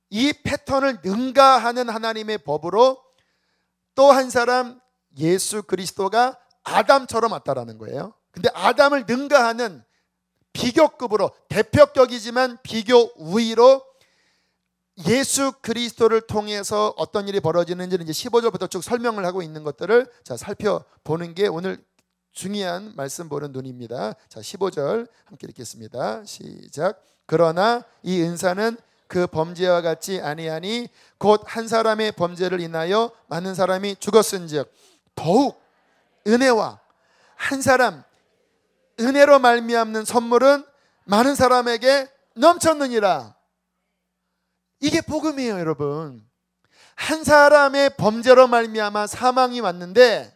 이 패턴을 능가하는 하나님의 법으로 또 한 사람 예수 그리스도가 아담처럼 왔다라는 거예요. 근데 아담을 능가하는 비교급으로, 대표격이지만 비교 우위로 예수 그리스도를 통해서 어떤 일이 벌어지는지는 이제 15절부터 쭉 설명을 하고 있는 것들을 자, 살펴보는 게 오늘 중요한 말씀 보는 눈입니다. 자, 15절 함께 읽겠습니다. 시작. 그러나 이 은사는 그 범죄와 같지 아니하니 곧 한 사람의 범죄를 인하여 많은 사람이 죽었은즉 더욱 은혜와 한 사람 은혜로 말미암는 선물은 많은 사람에게 넘쳤느니라. 이게 복음이에요, 여러분. 한 사람의 범죄로 말미암아 사망이 왔는데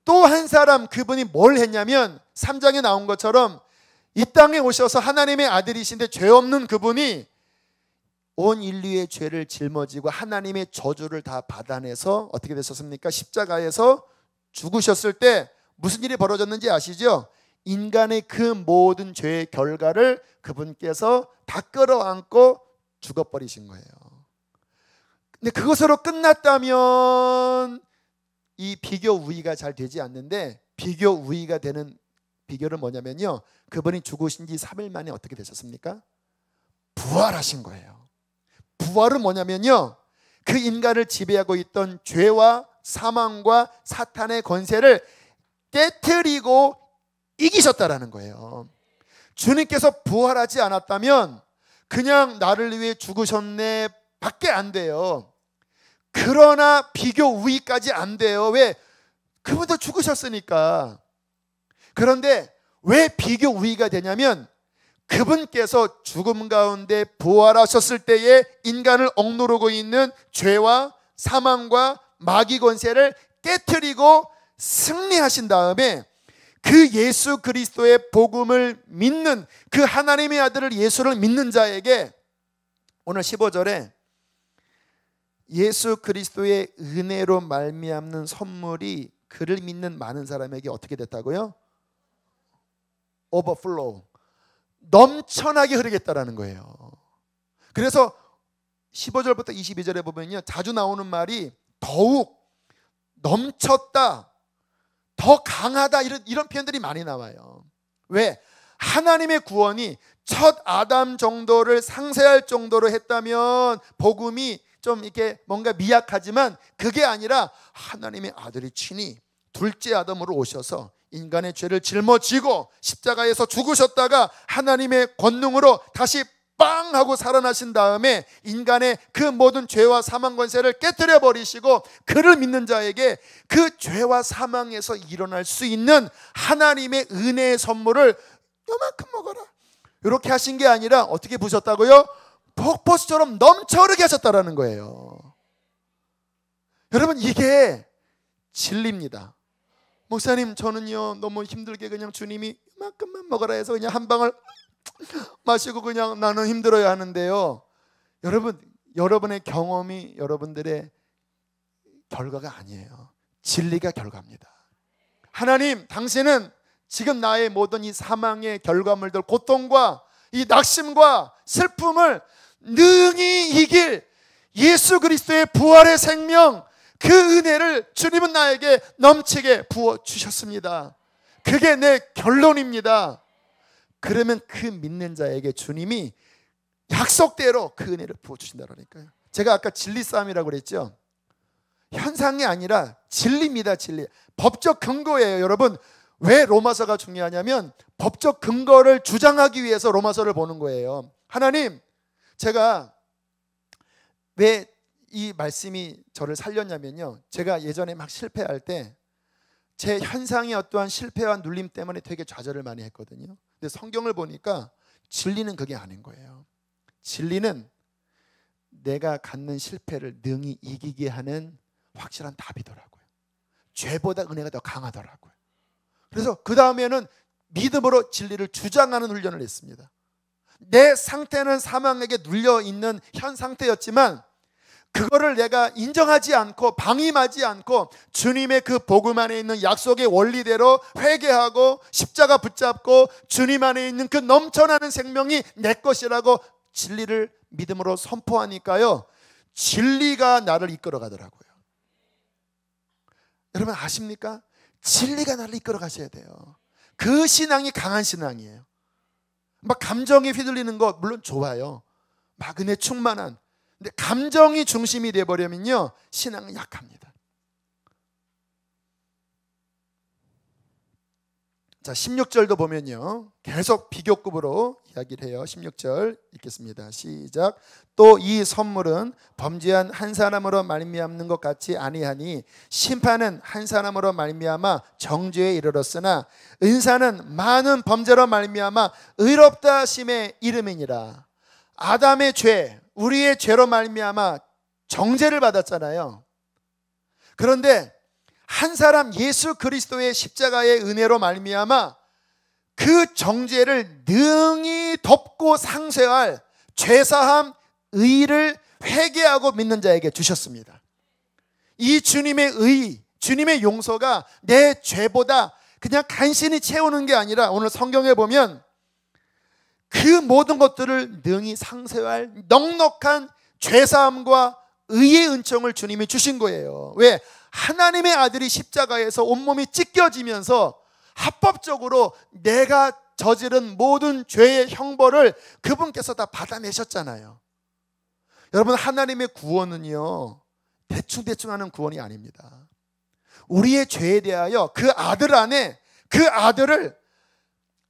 또 한 사람, 그분이 뭘 했냐면 3장에 나온 것처럼 이 땅에 오셔서 하나님의 아들이신데 죄 없는 그분이 온 인류의 죄를 짊어지고 하나님의 저주를 다 받아내서 어떻게 되셨습니까? 십자가에서 죽으셨을 때 무슨 일이 벌어졌는지 아시죠? 인간의 그 모든 죄의 결과를 그분께서 다 끌어안고 죽어버리신 거예요. 근데 그것으로 끝났다면 이 비교 우위가 잘 되지 않는데, 비교 우위가 되는 비교는 뭐냐면요, 그분이 죽으신 지 3일 만에 어떻게 되셨습니까? 부활하신 거예요. 부활은 뭐냐면요, 그 인간을 지배하고 있던 죄와 사망과 사탄의 권세를 깨트리고 이기셨다라는 거예요. 주님께서 부활하지 않았다면 그냥 나를 위해 죽으셨네 밖에 안 돼요. 그러나 비교 우위까지 안 돼요. 왜? 그분도 죽으셨으니까. 그런데 왜 비교 우위가 되냐면 그분께서 죽음 가운데 부활하셨을 때에 인간을 억누르고 있는 죄와 사망과 마귀 권세를 깨트리고 승리하신 다음에 그 예수 그리스도의 복음을 믿는, 그 하나님의 아들을 예수를 믿는 자에게 오늘 15절에 예수 그리스도의 은혜로 말미암는 선물이 그를 믿는 많은 사람에게 어떻게 됐다고요? 오버플로우, 넘쳐나게 흐르겠다라는 거예요. 그래서 15절부터 22절에 보면요, 자주 나오는 말이 더욱, 넘쳤다, 더 강하다, 이런 표현들이 많이 나와요. 왜? 하나님의 구원이 첫 아담 정도를 상쇄할 정도로 했다면 복음이 좀 이렇게 뭔가 미약하지만 그게 아니라 하나님의 아들이 친히 둘째 아담으로 오셔서 인간의 죄를 짊어지고 십자가에서 죽으셨다가 하나님의 권능으로 다시 빵 하고 살아나신 다음에 인간의 그 모든 죄와 사망 권세를 깨뜨려 버리시고 그를 믿는 자에게 그 죄와 사망에서 일어날 수 있는 하나님의 은혜의 선물을 요만큼 먹어라, 이렇게 하신 게 아니라 어떻게 부으셨다고요? 폭포수처럼 넘쳐 흐르게 하셨다라는 거예요. 여러분, 이게 진리입니다. 목사님, 저는요 너무 힘들게 그냥 주님이 이만큼만 먹어라 해서 그냥 한 방울 마시고 그냥 나는 힘들어야 하는데요, 여러분, 여러분의 경험이 여러분들의 결과가 아니에요. 진리가 결과입니다. 하나님, 당신은 지금 나의 모든 이 사망의 결과물들, 고통과 이 낙심과 슬픔을 능히 이길 예수 그리스도의 부활의 생명, 그 은혜를 주님은 나에게 넘치게 부어주셨습니다. 그게 내 결론입니다. 그러면 그 믿는 자에게 주님이 약속대로 그 은혜를 부어주신다니까요. 제가 아까 진리 싸움이라고 그랬죠. 현상이 아니라 진리입니다. 진리, 법적 근거예요. 여러분, 왜 로마서가 중요하냐면 법적 근거를 주장하기 위해서 로마서를 보는 거예요. 하나님, 제가 왜 이 말씀이 저를 살렸냐면요, 제가 예전에 막 실패할 때 제 현상의 어떠한 실패와 눌림 때문에 되게 좌절을 많이 했거든요. 근데 성경을 보니까 진리는 그게 아닌 거예요. 진리는 내가 갖는 실패를 능히 이기게 하는 확실한 답이더라고요. 죄보다 은혜가 더 강하더라고요. 그래서 그 다음에는 믿음으로 진리를 주장하는 훈련을 했습니다. 내 상태는 사망에게 눌려있는 현 상태였지만 그거를 내가 인정하지 않고 방임하지 않고 주님의 그 복음 안에 있는 약속의 원리대로 회개하고 십자가 붙잡고 주님 안에 있는 그 넘쳐나는 생명이 내 것이라고 진리를 믿음으로 선포하니까요, 진리가 나를 이끌어 가더라고요. 여러분 아십니까? 진리가 나를 이끌어 가셔야 돼요. 그 신앙이 강한 신앙이에요. 막 감정에 휘둘리는 거 물론 좋아요. 막 은혜 충만한. 근데 감정이 중심이 되어버리면요, 신앙은 약합니다. 자, 16절도 보면요, 계속 비교급으로 이야기를 해요. 16절 읽겠습니다. 시작. 또 이 선물은 범죄한 한 사람으로 말미암는 것 같지 아니하니 심판은 한 사람으로 말미암아 정죄에 이르렀으나 은사는 많은 범죄로 말미암아 의롭다 하심에 이름이니라. 아담의 죄, 우리의 죄로 말미암아 정죄를 받았잖아요. 그런데 한 사람 예수 그리스도의 십자가의 은혜로 말미암아 그 정죄를 능히 덮고 상쇄할 죄사함, 의를 회개하고 믿는 자에게 주셨습니다. 이 주님의 의, 주님의 용서가 내 죄보다 그냥 간신히 채우는 게 아니라 오늘 성경에 보면 그 모든 것들을 능히 상쇄할 넉넉한 죄사함과 의의 은총을 주님이 주신 거예요. 왜? 하나님의 아들이 십자가에서 온몸이 찢겨지면서 합법적으로 내가 저지른 모든 죄의 형벌을 그분께서 다 받아내셨잖아요. 여러분, 하나님의 구원은요, 대충 하는 구원이 아닙니다. 우리의 죄에 대하여 그 아들 안에,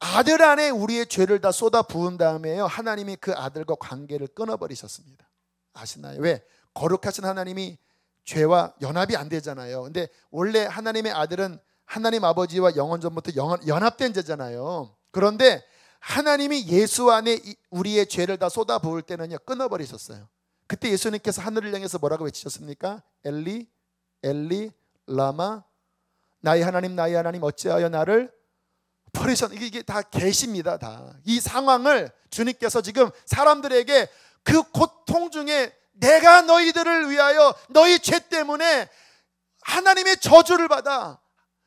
아들 안에 우리의 죄를 다 쏟아 부은 다음에요, 하나님이 그 아들과 관계를 끊어버리셨습니다. 아시나요? 왜? 거룩하신 하나님이 죄와 연합이 안 되잖아요. 근데 원래 하나님의 아들은 하나님 아버지와 영원 전부터 연합된 자잖아요. 그런데 하나님이 예수 안에 우리의 죄를 다 쏟아 부을 때는요, 끊어버리셨어요. 그때 예수님께서 하늘을 향해서 뭐라고 외치셨습니까? 엘리 엘리 라마, 나의 하나님 어찌하여 나를 버리셨. 이게 다 계십니다. 다 이 상황을 주님께서 지금 사람들에게 그 고통 중에 내가 너희들을 위하여 너희 죄 때문에 하나님의 저주를 받아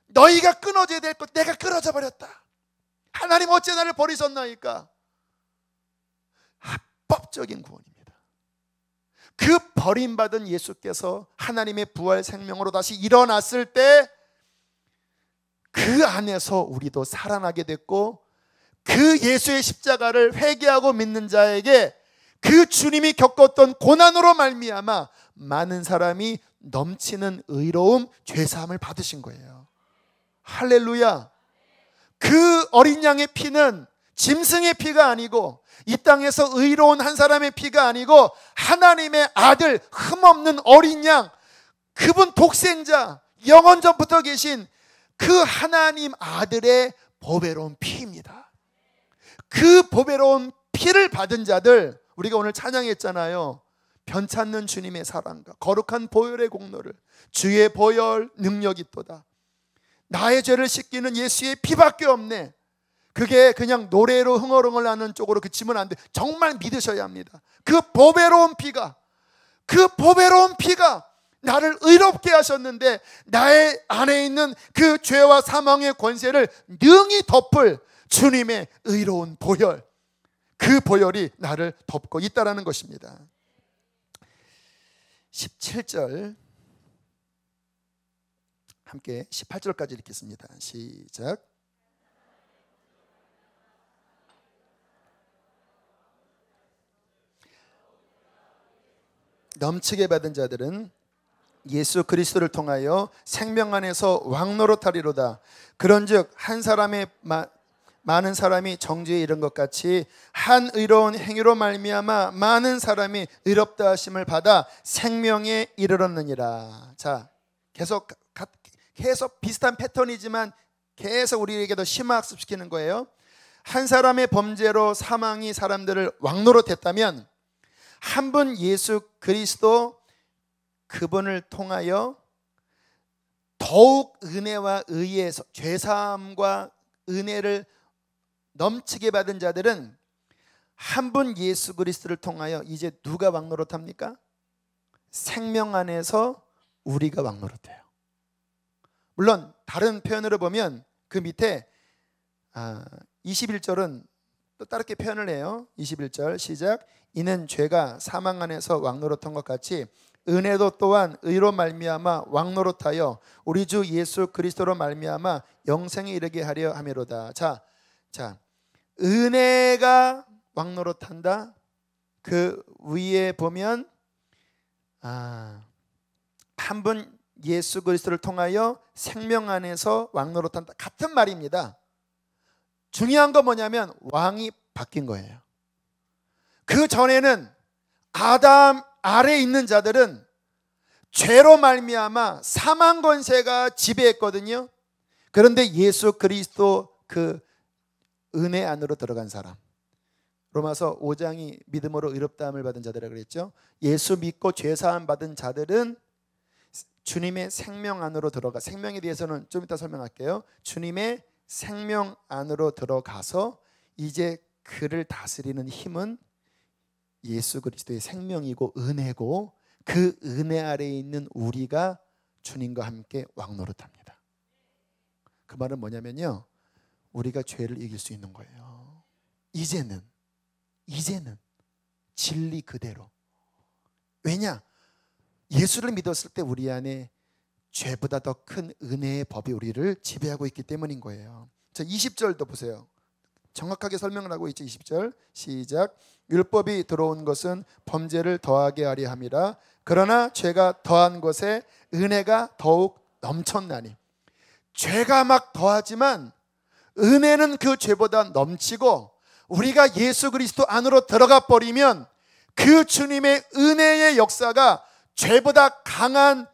너희가 끊어져야 될 것 내가 끊어져 버렸다. 하나님 어째 나를 버리셨나이까? 합법적인 구원입니다. 그 버림받은 예수께서 하나님의 부활 생명으로 다시 일어났을 때 그 안에서 우리도 살아나게 됐고, 그 예수의 십자가를 회개하고 믿는 자에게 그 주님이 겪었던 고난으로 말미암아 많은 사람이 넘치는 의로움, 죄사함을 받으신 거예요. 할렐루야. 그 어린 양의 피는 짐승의 피가 아니고 이 땅에서 의로운 한 사람의 피가 아니고 하나님의 아들, 흠없는 어린 양, 그분 독생자, 영원 전부터 계신 그 하나님 아들의 보배로운 피입니다. 그 보배로운 피를 받은 자들, 우리가 오늘 찬양했잖아요. 변찮는 주님의 사랑과 거룩한 보혈의 공로를, 주의 보혈 능력이 있도다. 나의 죄를 씻기는 예수의 피밖에 없네. 그게 그냥 노래로 흥얼흥얼하는 쪽으로 그치면 안 돼. 정말 믿으셔야 합니다. 그 보배로운 피가 나를 의롭게 하셨는데 나의 안에 있는 그 죄와 사망의 권세를 능히 덮을 주님의 의로운 보혈, 그 보혈이 나를 덮고 있다라는 것입니다. 17절 함께 18절까지 읽겠습니다. 시작. 넘치게 받은 자들은 예수 그리스도를 통하여 생명 안에서 왕노릇하리로다. 그런즉 한 사람의 많은 사람이 정죄에 이른 것 같이 한 의로운 행위로 말미암아 많은 사람이 의롭다 하심을 받아 생명에 이르렀느니라. 자, 계속 비슷한 패턴이지만 계속 우리에게도 심화학습시키는 거예요. 한 사람의 범죄로 사망이 사람들을 왕노릇했다면 한 분 예수 그리스도, 그분을 통하여 더욱 은혜와 의에서 죄사함과 은혜를 넘치게 받은 자들은 한 분 예수 그리스도를 통하여 이제 누가 왕노릇합니까? 생명 안에서 우리가 왕노릇해요. 물론 다른 표현으로 보면 그 밑에 21절은 또 다르게 표현을 해요. 21절 시작. 이는 죄가 사망 안에서 왕노릇한 것 같이 은혜도 또한 의로 말미암아 왕노릇하여 우리 주 예수 그리스도로 말미암아 영생에 이르게 하려 함이로다. 자, 은혜가 왕노릇한다. 그 위에 보면 한 분 예수 그리스도를 통하여 생명 안에서 왕노릇한다. 같은 말입니다. 중요한 건 뭐냐면 왕이 바뀐 거예요. 그 전에는 아담 아래에 있는 자들은 죄로 말미암아 사망 권세가 지배했거든요. 그런데 예수 그리스도 그 은혜 안으로 들어간 사람, 로마서 5장이 믿음으로 의롭다함을 받은 자들이라고 그랬죠. 예수 믿고 죄사함 받은 자들은 주님의 생명 안으로 들어가, 생명에 대해서는 좀 이따 설명할게요. 주님의 생명 안으로 들어가서 이제 그를 다스리는 힘은 예수 그리스도의 생명이고 은혜고, 그 은혜 아래에 있는 우리가 주님과 함께 왕노릇합니다. 그 말은 뭐냐면요, 우리가 죄를 이길 수 있는 거예요. 이제는 진리 그대로. 왜냐? 예수를 믿었을 때 우리 안에 죄보다 더 큰 은혜의 법이 우리를 지배하고 있기 때문인 거예요. 자, 20절도 보세요. 정확하게 설명을 하고 있죠. 20절 시작. 율법이 들어온 것은 범죄를 더하게 하려 함이라. 그러나 죄가 더한 것에 은혜가 더욱 넘쳤나니. 죄가 막 더하지만 은혜는 그 죄보다 넘치고, 우리가 예수 그리스도 안으로 들어가 버리면 그 주님의 은혜의 역사가 죄보다 강한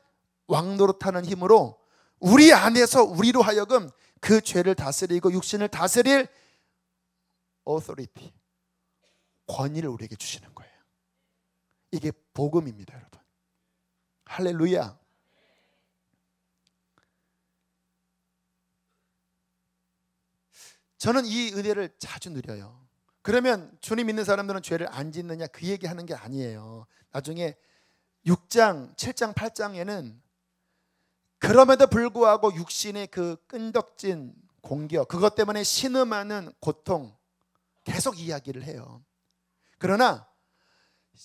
왕노릇하는 힘으로 우리 안에서 우리로 하여금 그 죄를 다스리고 육신을 다스릴 authority, 권위를 우리에게 주시는 거예요. 이게 복음입니다, 여러분. 할렐루야. 저는 이 은혜를 자주 누려요. 그러면 주님 믿는 사람들은 죄를 안 짓느냐, 그 얘기하는 게 아니에요. 나중에 6장, 7장, 8장에는 그럼에도 불구하고 육신의 그 끈덕진 공격, 그것 때문에 신음하는 고통 계속 이야기를 해요. 그러나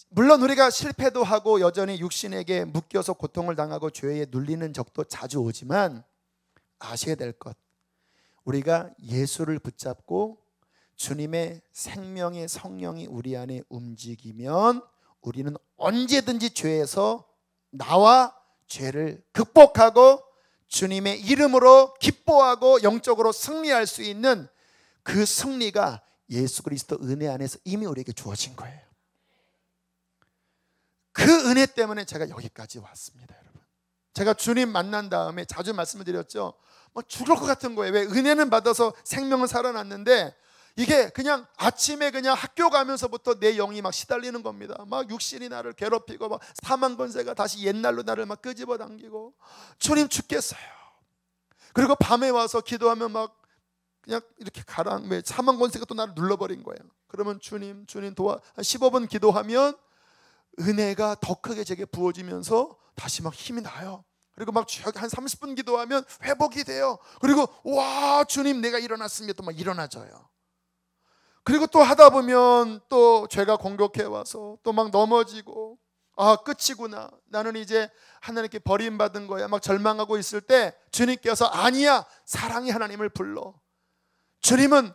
물론 우리가 실패도 하고 여전히 육신에게 묶여서 고통을 당하고 죄에 눌리는 적도 자주 오지만 아셔야 될 것, 우리가 예수를 붙잡고 주님의 생명의 성령이 우리 안에 움직이면 우리는 언제든지 죄에서 나와 죄를 극복하고 주님의 이름으로 기뻐하고 영적으로 승리할 수 있는 그 승리가 예수 그리스도 은혜 안에서 이미 우리에게 주어진 거예요. 그 은혜 때문에 제가 여기까지 왔습니다, 여러분. 제가 주님 만난 다음에 자주 말씀을 드렸죠. 뭐 죽을 것 같은 거예요. 왜? 은혜는 받아서 생명은 살아났는데 이게 그냥 아침에 그냥 학교 가면서부터 내 영이 막 시달리는 겁니다. 막 육신이 나를 괴롭히고 막 사망 권세가 다시 옛날로 나를 막 끄집어 당기고, 주님 죽겠어요. 그리고 밤에 와서 기도하면 막 그냥 이렇게 가랑, 왜? 사망 권세가 또 나를 눌러버린 거예요. 그러면 주님 도와, 한 15분 기도하면 은혜가 더 크게 제게 부어지면서 다시 막 힘이 나요. 그리고 막 한 30분 기도하면 회복이 돼요. 그리고 와, 주님 내가 일어났으면 또 막 일어나져요. 그리고 또 하다 보면 또 죄가 공격해 와서 또 막 넘어지고, 아, 끝이구나, 나는 이제 하나님께 버림받은 거야, 막 절망하고 있을 때 주님께서 아니야, 사랑의 하나님을 불러. 주님은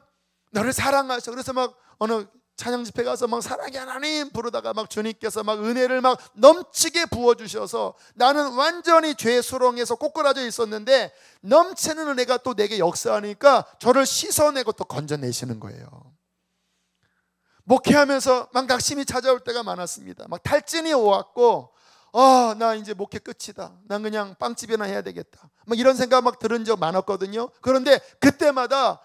너를 사랑하셔. 그래서 막 어느 찬양 집회 가서 막 사랑의 하나님 부르다가 막 주님께서 막 은혜를 막 넘치게 부어주셔서 나는 완전히 죄 수렁에서 꼬꾸라져 있었는데 넘치는 은혜가 또 내게 역사하니까 저를 씻어내고 또 건져내시는 거예요. 목회하면서 막 낙심이 찾아올 때가 많았습니다. 막 탈진이 오왔고, 나 이제 목회 끝이다, 난 그냥 빵집이나 해야 되겠다, 막 이런 생각 막 들은 적 많았거든요. 그런데 그때마다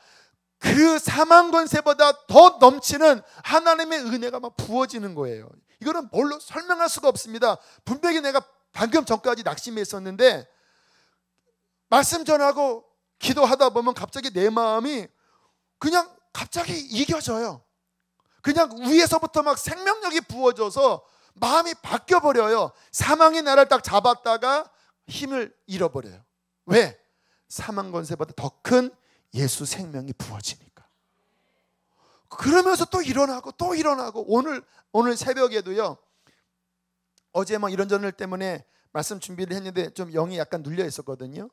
그 사망 권세보다 더 넘치는 하나님의 은혜가 막 부어지는 거예요. 이거는 뭘로 설명할 수가 없습니다. 분명히 내가 방금 전까지 낙심했었는데 말씀 전하고 기도하다 보면 갑자기 내 마음이 그냥 갑자기 이겨져요. 그냥 위에서부터 막 생명력이 부어져서 마음이 바뀌어버려요. 사망이 나를 딱 잡았다가 힘을 잃어버려요. 왜? 사망 권세보다 더 큰 예수 생명이 부어지니까. 그러면서 또 일어나고 또 일어나고, 오늘 새벽에도요, 어제 막 이런저런 일 때문에 말씀 준비를 했는데 좀 영이 약간 눌려 있었거든요.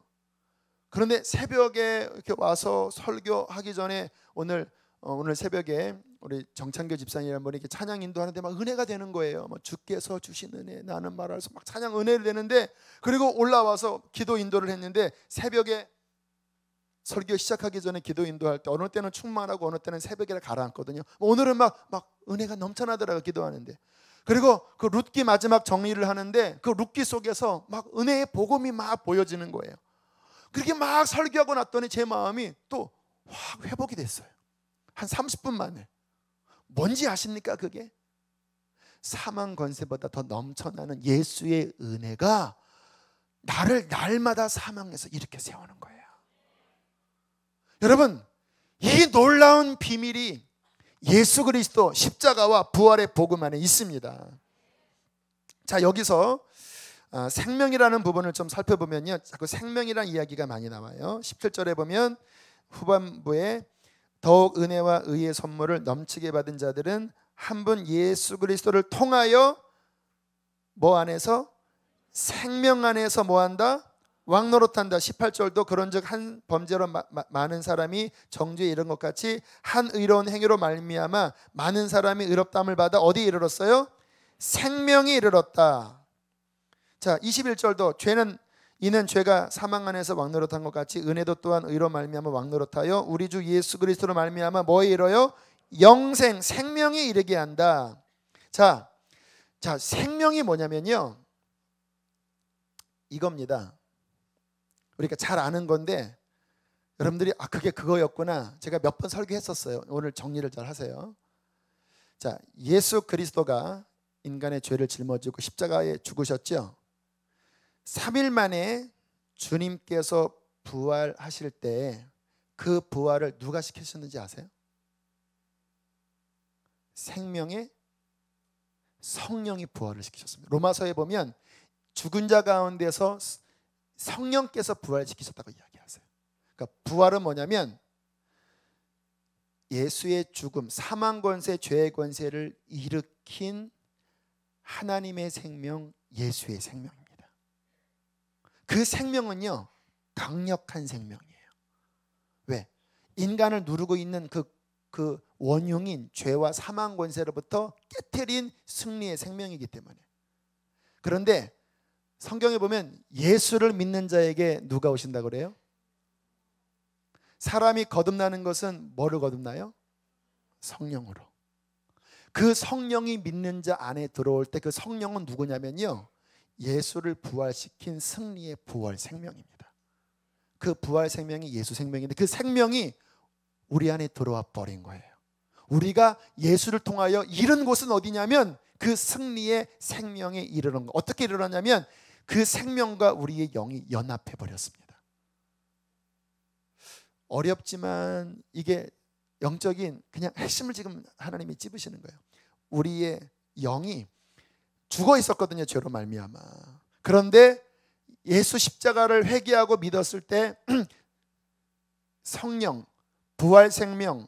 그런데 새벽에 이렇게 와서 설교하기 전에 오늘 새벽에 우리 정창교 집사님이라는 분이 이렇게 찬양 인도하는데 막 은혜가 되는 거예요. 막 주께서 주신 은혜 나는 말할수, 막 찬양 은혜를 되는데, 그리고 올라와서 기도 인도를 했는데 새벽에 설교 시작하기 전에 기도 인도할 때 어느 때는 충만하고 어느 때는 새벽에 가라앉거든요. 오늘은 막 은혜가 넘쳐나더라고요, 기도하는데. 그리고 그 룻기 마지막 정리를 하는데 그 룻기 속에서 막 은혜의 복음이 막 보여지는 거예요. 그렇게 막 설교하고 났더니 제 마음이 또 확 회복이 됐어요. 한 30분 만에. 뭔지 아십니까 그게? 사망 권세보다 더 넘쳐나는 예수의 은혜가 나를 날마다 사망에서 이렇게 세우는 거예요. 여러분, 이 놀라운 비밀이 예수 그리스도 십자가와 부활의 복음 안에 있습니다. 자, 여기서 생명이라는 부분을 좀 살펴보면요, 자꾸 생명이라는 이야기가 많이 나와요. 17절에 보면 후반부에 더욱 은혜와 의의 선물을 넘치게 받은 자들은 한 분 예수 그리스도를 통하여 뭐 안에서? 생명 안에서 뭐 한다? 왕노릇한다. 18절도 그런즉 한 범죄로 많은 사람이 정죄에 이른 것 같이 한 의로운 행위로 말미암아 많은 사람이 의롭다함을 받아 어디에 이르렀어요? 생명이 이르렀다. 자, 21절도 이는 죄가 사망 안에서 왕노릇한 것 같이 은혜도 또한 의로 말미암아 왕노릇하여 우리 주 예수 그리스도로 말미암아 뭐에 이르러요? 영생, 생명이 이르게 한다. 자, 생명이 뭐냐면요, 이겁니다. 우리가 잘 아는 건데 여러분들이 그게 그거였구나. 제가 몇 번 설교했었어요. 오늘 정리를 잘 하세요. 자, 예수 그리스도가 인간의 죄를 짊어지고 십자가에 죽으셨죠. 3일 만에 주님께서 부활하실 때 그 부활을 누가 시키셨는지 아세요? 생명의 성령이 부활을 시키셨습니다. 로마서에 보면 죽은 자 가운데서 성령께서 부활시키셨다고 이야기하세요. 그러니까 부활은 뭐냐면 예수의 죽음, 사망 권세, 죄의 권세를 일으킨 하나님의 생명, 예수의 생명입니다. 그 생명은요, 강력한 생명이에요. 왜? 인간을 누르고 있는 그 원흉인 죄와 사망 권세로부터 깨트린 승리의 생명이기 때문에. 그런데 성경에 보면 예수를 믿는 자에게 누가 오신다고 그래요? 사람이 거듭나는 것은 뭐를 거듭나요? 성령으로. 그 성령이 믿는 자 안에 들어올 때 그 성령은 누구냐면요, 예수를 부활시킨 승리의 부활 생명입니다. 그 부활 생명이 예수 생명인데 그 생명이 우리 안에 들어와 버린 거예요. 우리가 예수를 통하여 이른 곳은 어디냐면 그 승리의 생명에 이르는 거. 어떻게 이르렀냐면 그 생명과 우리의 영이 연합해 버렸습니다. 어렵지만 이게 영적인 그냥 핵심을 지금 하나님이 찝으시는 거예요. 우리의 영이 죽어 있었거든요, 죄로 말미암아. 그런데 예수 십자가를 회개하고 믿었을 때 성령, 부활 생명,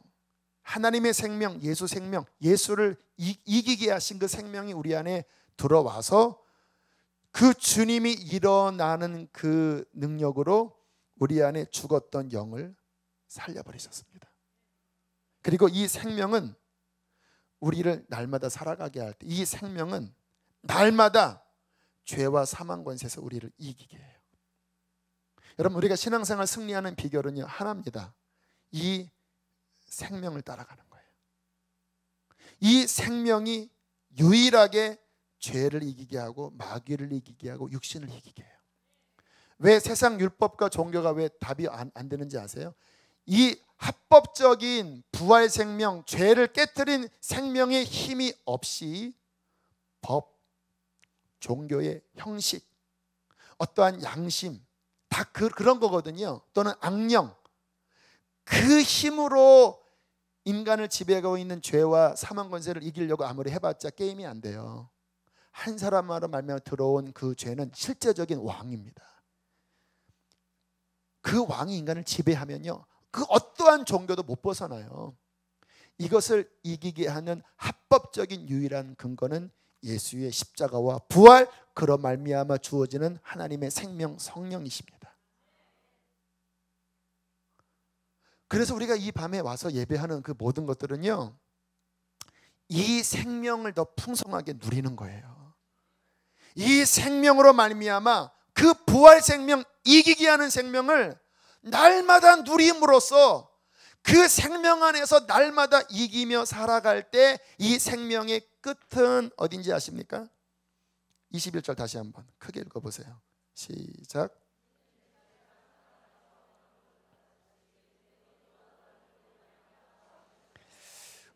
하나님의 생명, 예수 생명, 예수를 이기게 하신 그 생명이 우리 안에 들어와서 그 주님이 일어나는 그 능력으로 우리 안에 죽었던 영을 살려버리셨습니다. 그리고 이 생명은 우리를 날마다 살아가게 할 때 이 생명은 날마다 죄와 사망 권세에서 우리를 이기게 해요. 여러분, 우리가 신앙생활 승리하는 비결은요, 하나입니다. 이 생명을 따라가는 거예요. 이 생명이 유일하게 죄를 이기게 하고 마귀를 이기게 하고 육신을 이기게 해요. 왜 세상 율법과 종교가 왜 답이 안 되는지 아세요? 이 합법적인 부활 생명, 죄를 깨트린 생명의 힘이 없이 법, 종교의 형식, 어떠한 양심, 다 그런 거거든요. 또는 악령, 그 힘으로 인간을 지배하고 있는 죄와 사망 권세를 이기려고 아무리 해봤자 게임이 안 돼요. 한 사람으로 말미암아 들어온 그 죄는 실제적인 왕입니다. 그 왕이 인간을 지배하면요, 그 어떠한 종교도 못 벗어나요. 이것을 이기게 하는 합법적인 유일한 근거는 예수의 십자가와 부활, 그로 말미암아 주어지는 하나님의 생명 성령이십니다. 그래서 우리가 이 밤에 와서 예배하는 그 모든 것들은요, 이 생명을 더 풍성하게 누리는 거예요. 이 생명으로 말미암아 그 부활 생명, 이기게 하는 생명을 날마다 누림으로써 그 생명 안에서 날마다 이기며 살아갈 때 이 생명의 끝은 어딘지 아십니까? 21절 다시 한번 크게 읽어보세요. 시작.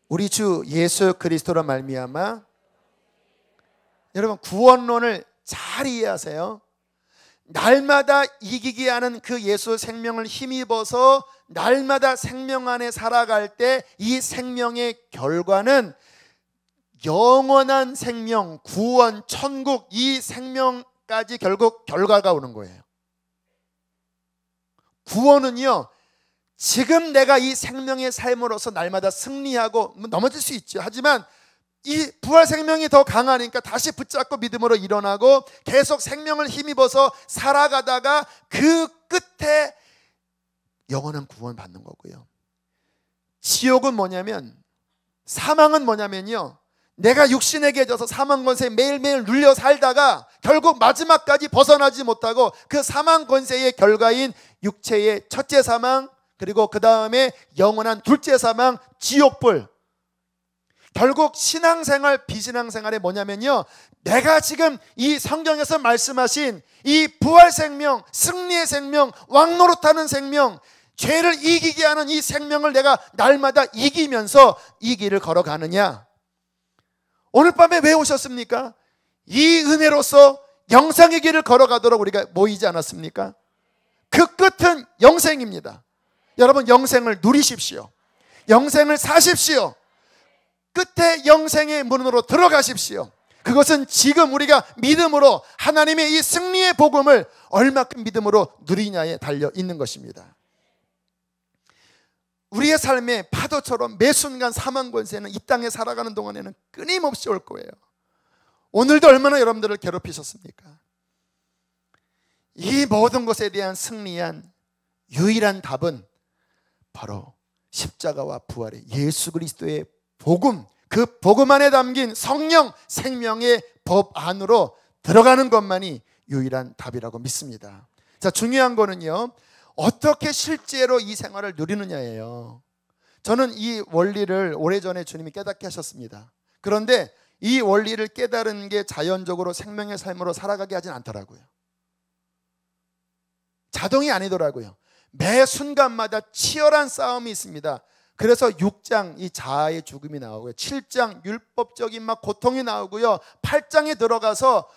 우리 주 예수 그리스도로 말미암아, 여러분 구원론을 잘 이해하세요. 날마다 이기게 하는 그 예수 생명을 힘입어서 날마다 생명 안에 살아갈 때 이 생명의 결과는 영원한 생명, 구원, 천국, 이 생명까지 결국 결과가 오는 거예요. 구원은요, 지금 내가 이 생명의 삶으로서 날마다 승리하고 넘어질 수 있죠. 하지만 이 부활 생명이 더 강하니까 다시 붙잡고 믿음으로 일어나고 계속 생명을 힘입어서 살아가다가 그 끝에 영원한 구원 받는 거고요. 지옥은 뭐냐면, 사망은 뭐냐면요, 내가 육신에게 져서 사망 권세에 매일매일 눌려 살다가 결국 마지막까지 벗어나지 못하고 그 사망 권세의 결과인 육체의 첫째 사망, 그리고 그 다음에 영원한 둘째 사망, 지옥불. 결국 신앙생활, 비신앙생활이 뭐냐면요, 내가 지금 이 성경에서 말씀하신 이 부활 생명, 승리의 생명, 왕노릇하는 생명, 죄를 이기게 하는 이 생명을 내가 날마다 이기면서 이 길을 걸어가느냐. 오늘 밤에 왜 오셨습니까? 이 은혜로서 영생의 길을 걸어가도록 우리가 모이지 않았습니까? 그 끝은 영생입니다. 여러분, 영생을 누리십시오. 영생을 사십시오. 끝에 영생의 문으로 들어가십시오. 그것은 지금 우리가 믿음으로 하나님의 이 승리의 복음을 얼마큼 믿음으로 누리냐에 달려 있는 것입니다. 우리의 삶의 파도처럼 매 순간 사망 권세는 이 땅에 살아가는 동안에는 끊임없이 올 거예요. 오늘도 얼마나 여러분들을 괴롭히셨습니까? 이 모든 것에 대한 승리한 유일한 답은 바로 십자가와 부활의 예수 그리스도의 복음, 그 복음 안에 담긴 성령 생명의 법 안으로 들어가는 것만이 유일한 답이라고 믿습니다. 자, 중요한 거는요, 어떻게 실제로 이 생활을 누리느냐예요. 저는 이 원리를 오래전에 주님이 깨닫게 하셨습니다. 그런데 이 원리를 깨달은 게 자연적으로 생명의 삶으로 살아가게 하진 않더라고요. 자동이 아니더라고요. 매 순간마다 치열한 싸움이 있습니다. 그래서 6장 이 자아의 죽음이 나오고요, 7장 율법적인 막 고통이 나오고요, 8장에 들어가서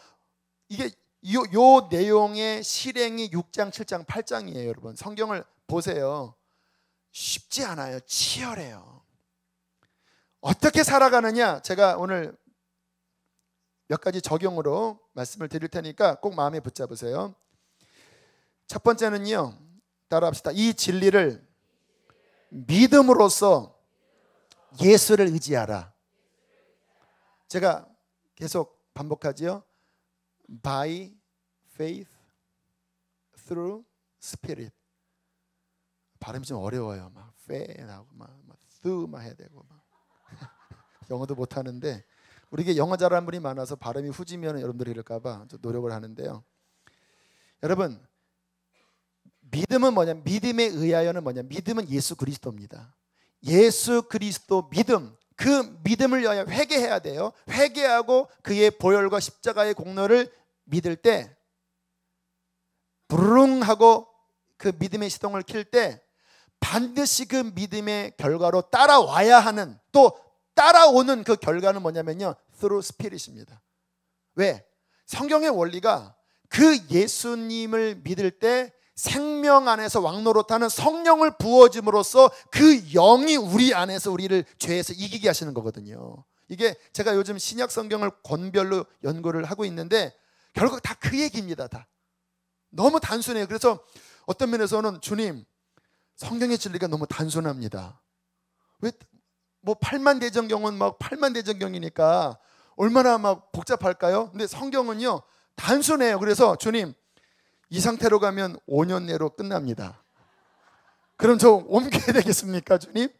이게 요 내용의 실행이 6장, 7장, 8장이에요. 여러분, 성경을 보세요. 쉽지 않아요. 치열해요. 어떻게 살아가느냐, 제가 오늘 몇 가지 적용으로 말씀을 드릴 테니까 꼭 마음에 붙잡으세요. 첫 번째는요, 따라합시다. 이 진리를 믿음으로써 예수를 의지하라. 제가 계속 반복하지요. By faith through spirit. 발음이 좀 어려워요. 막 faith하고 막 through 막 해야 되고 막. 영어도 못 하는데, 우리에게 영어 잘하는 분이 많아서 발음이 후지면 여러분들이 이럴까봐 좀 노력을 하는데요. 여러분, 믿음은 뭐냐? 믿음에 의하여는 뭐냐? 믿음은 예수 그리스도입니다. 예수 그리스도 믿음, 그 믿음을 위하여 회개해야 돼요. 회개하고 그의 보혈과 십자가의 공로를 믿을 때, 부르릉 하고 그 믿음의 시동을 킬 때 반드시 그 믿음의 결과로 따라와야 하는, 또 따라오는 그 결과는 뭐냐면요, through spirit입니다. 왜? 성경의 원리가 그 예수님을 믿을 때 생명 안에서 왕노릇하는 성령을 부어줌으로써 그 영이 우리 안에서 우리를 죄에서 이기게 하시는 거거든요. 이게 제가 요즘 신약 성경을 권별로 연구를 하고 있는데 결국 다 그 얘기입니다. 다 너무 단순해요. 그래서 어떤 면에서는 주님, 성경의 진리가 너무 단순합니다. 왜 뭐 8만 대전경은 막 8만 대전경이니까 얼마나 막 복잡할까요? 근데 성경은요 단순해요. 그래서 주님, 이 상태로 가면 5년 내로 끝납니다. 그럼 저 옮겨야 되겠습니까, 주님?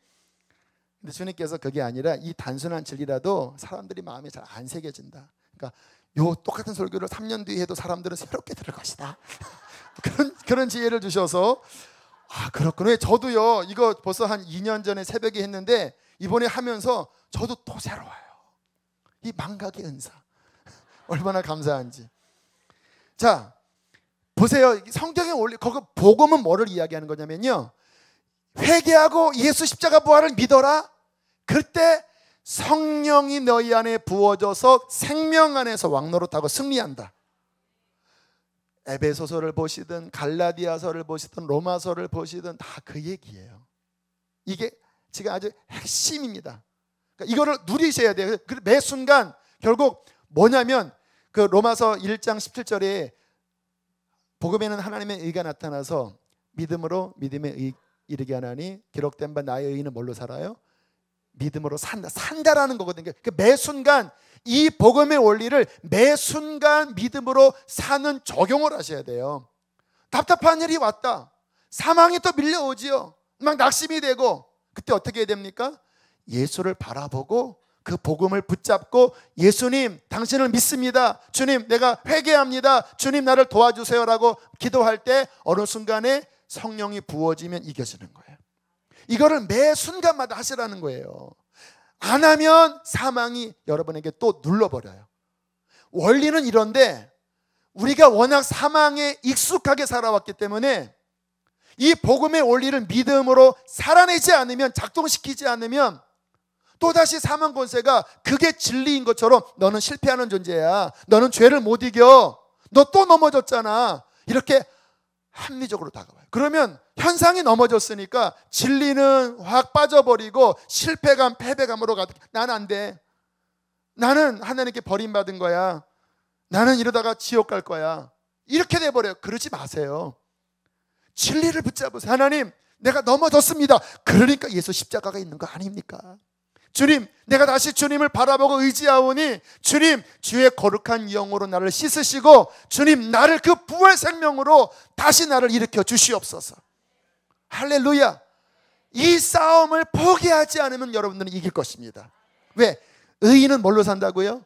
근데 주님께서 그게 아니라 이 단순한 진리라도 사람들이 마음에 잘 안 새겨진다. 그러니까 요 똑같은 설교를 3년 뒤에 해도 사람들은 새롭게 들을 것이다. 그런 지혜를 주셔서 아, 그렇군요. 저도요, 이거 벌써 한 2년 전에 새벽에 했는데 이번에 하면서 저도 또 새로워요. 이 망각의 은사 얼마나 감사한지. 자, 보세요. 성경의 원리, 거기 복음은 뭐를 이야기하는 거냐면요, 회개하고 예수 십자가 부활을 믿어라. 그때 성령이 너희 안에 부어져서 생명 안에서 왕노릇하고 승리한다. 에베소서를 보시든 갈라디아서를 보시든 로마서를 보시든 다 그 얘기예요. 이게 지금 아주 핵심입니다. 그러니까 이거를 누리셔야 돼요. 매 순간 결국 뭐냐면 그 로마서 1장 17절에 복음에는 하나님의 의가 나타나서 믿음으로 믿음에 이르게 하나니 기록된 바 나의 의는 뭘로 살아요? 믿음으로 산다라는 거거든요. 매 순간 이 복음의 원리를 매 순간 믿음으로 사는 적용을 하셔야 돼요. 답답한 일이 왔다. 사망이 또 밀려오지요. 막 낙심이 되고 그때 어떻게 해야 됩니까? 예수를 바라보고 그 복음을 붙잡고 예수님 당신을 믿습니다. 주님 내가 회개합니다. 주님 나를 도와주세요라고 기도할 때 어느 순간에 성령이 부어지면 이겨지는 거예요. 이거를 매 순간마다 하시라는 거예요. 안 하면 사망이 여러분에게 또 눌러버려요. 원리는 이런데 우리가 워낙 사망에 익숙하게 살아왔기 때문에 이 복음의 원리를 믿음으로 살아내지 않으면, 작동시키지 않으면 또다시 사망 권세가 그게 진리인 것처럼 너는 실패하는 존재야, 너는 죄를 못 이겨, 너 또 넘어졌잖아, 이렇게 합리적으로 다가와요. 그러면 현상이 넘어졌으니까 진리는 확 빠져버리고 실패감, 패배감으로 가득, 난 안 돼, 나는 하나님께 버림받은 거야, 나는 이러다가 지옥 갈 거야, 이렇게 돼버려요. 그러지 마세요. 진리를 붙잡으세요. 하나님 내가 넘어졌습니다. 그러니까 예수 십자가가 있는 거 아닙니까? 주님 내가 다시 주님을 바라보고 의지하오니 주님 주의 거룩한 영으로 나를 씻으시고 주님 나를 그 부활 생명으로 다시 나를 일으켜 주시옵소서. 할렐루야. 이 싸움을 포기하지 않으면 여러분들은 이길 것입니다. 왜? 의인은 뭘로 산다고요?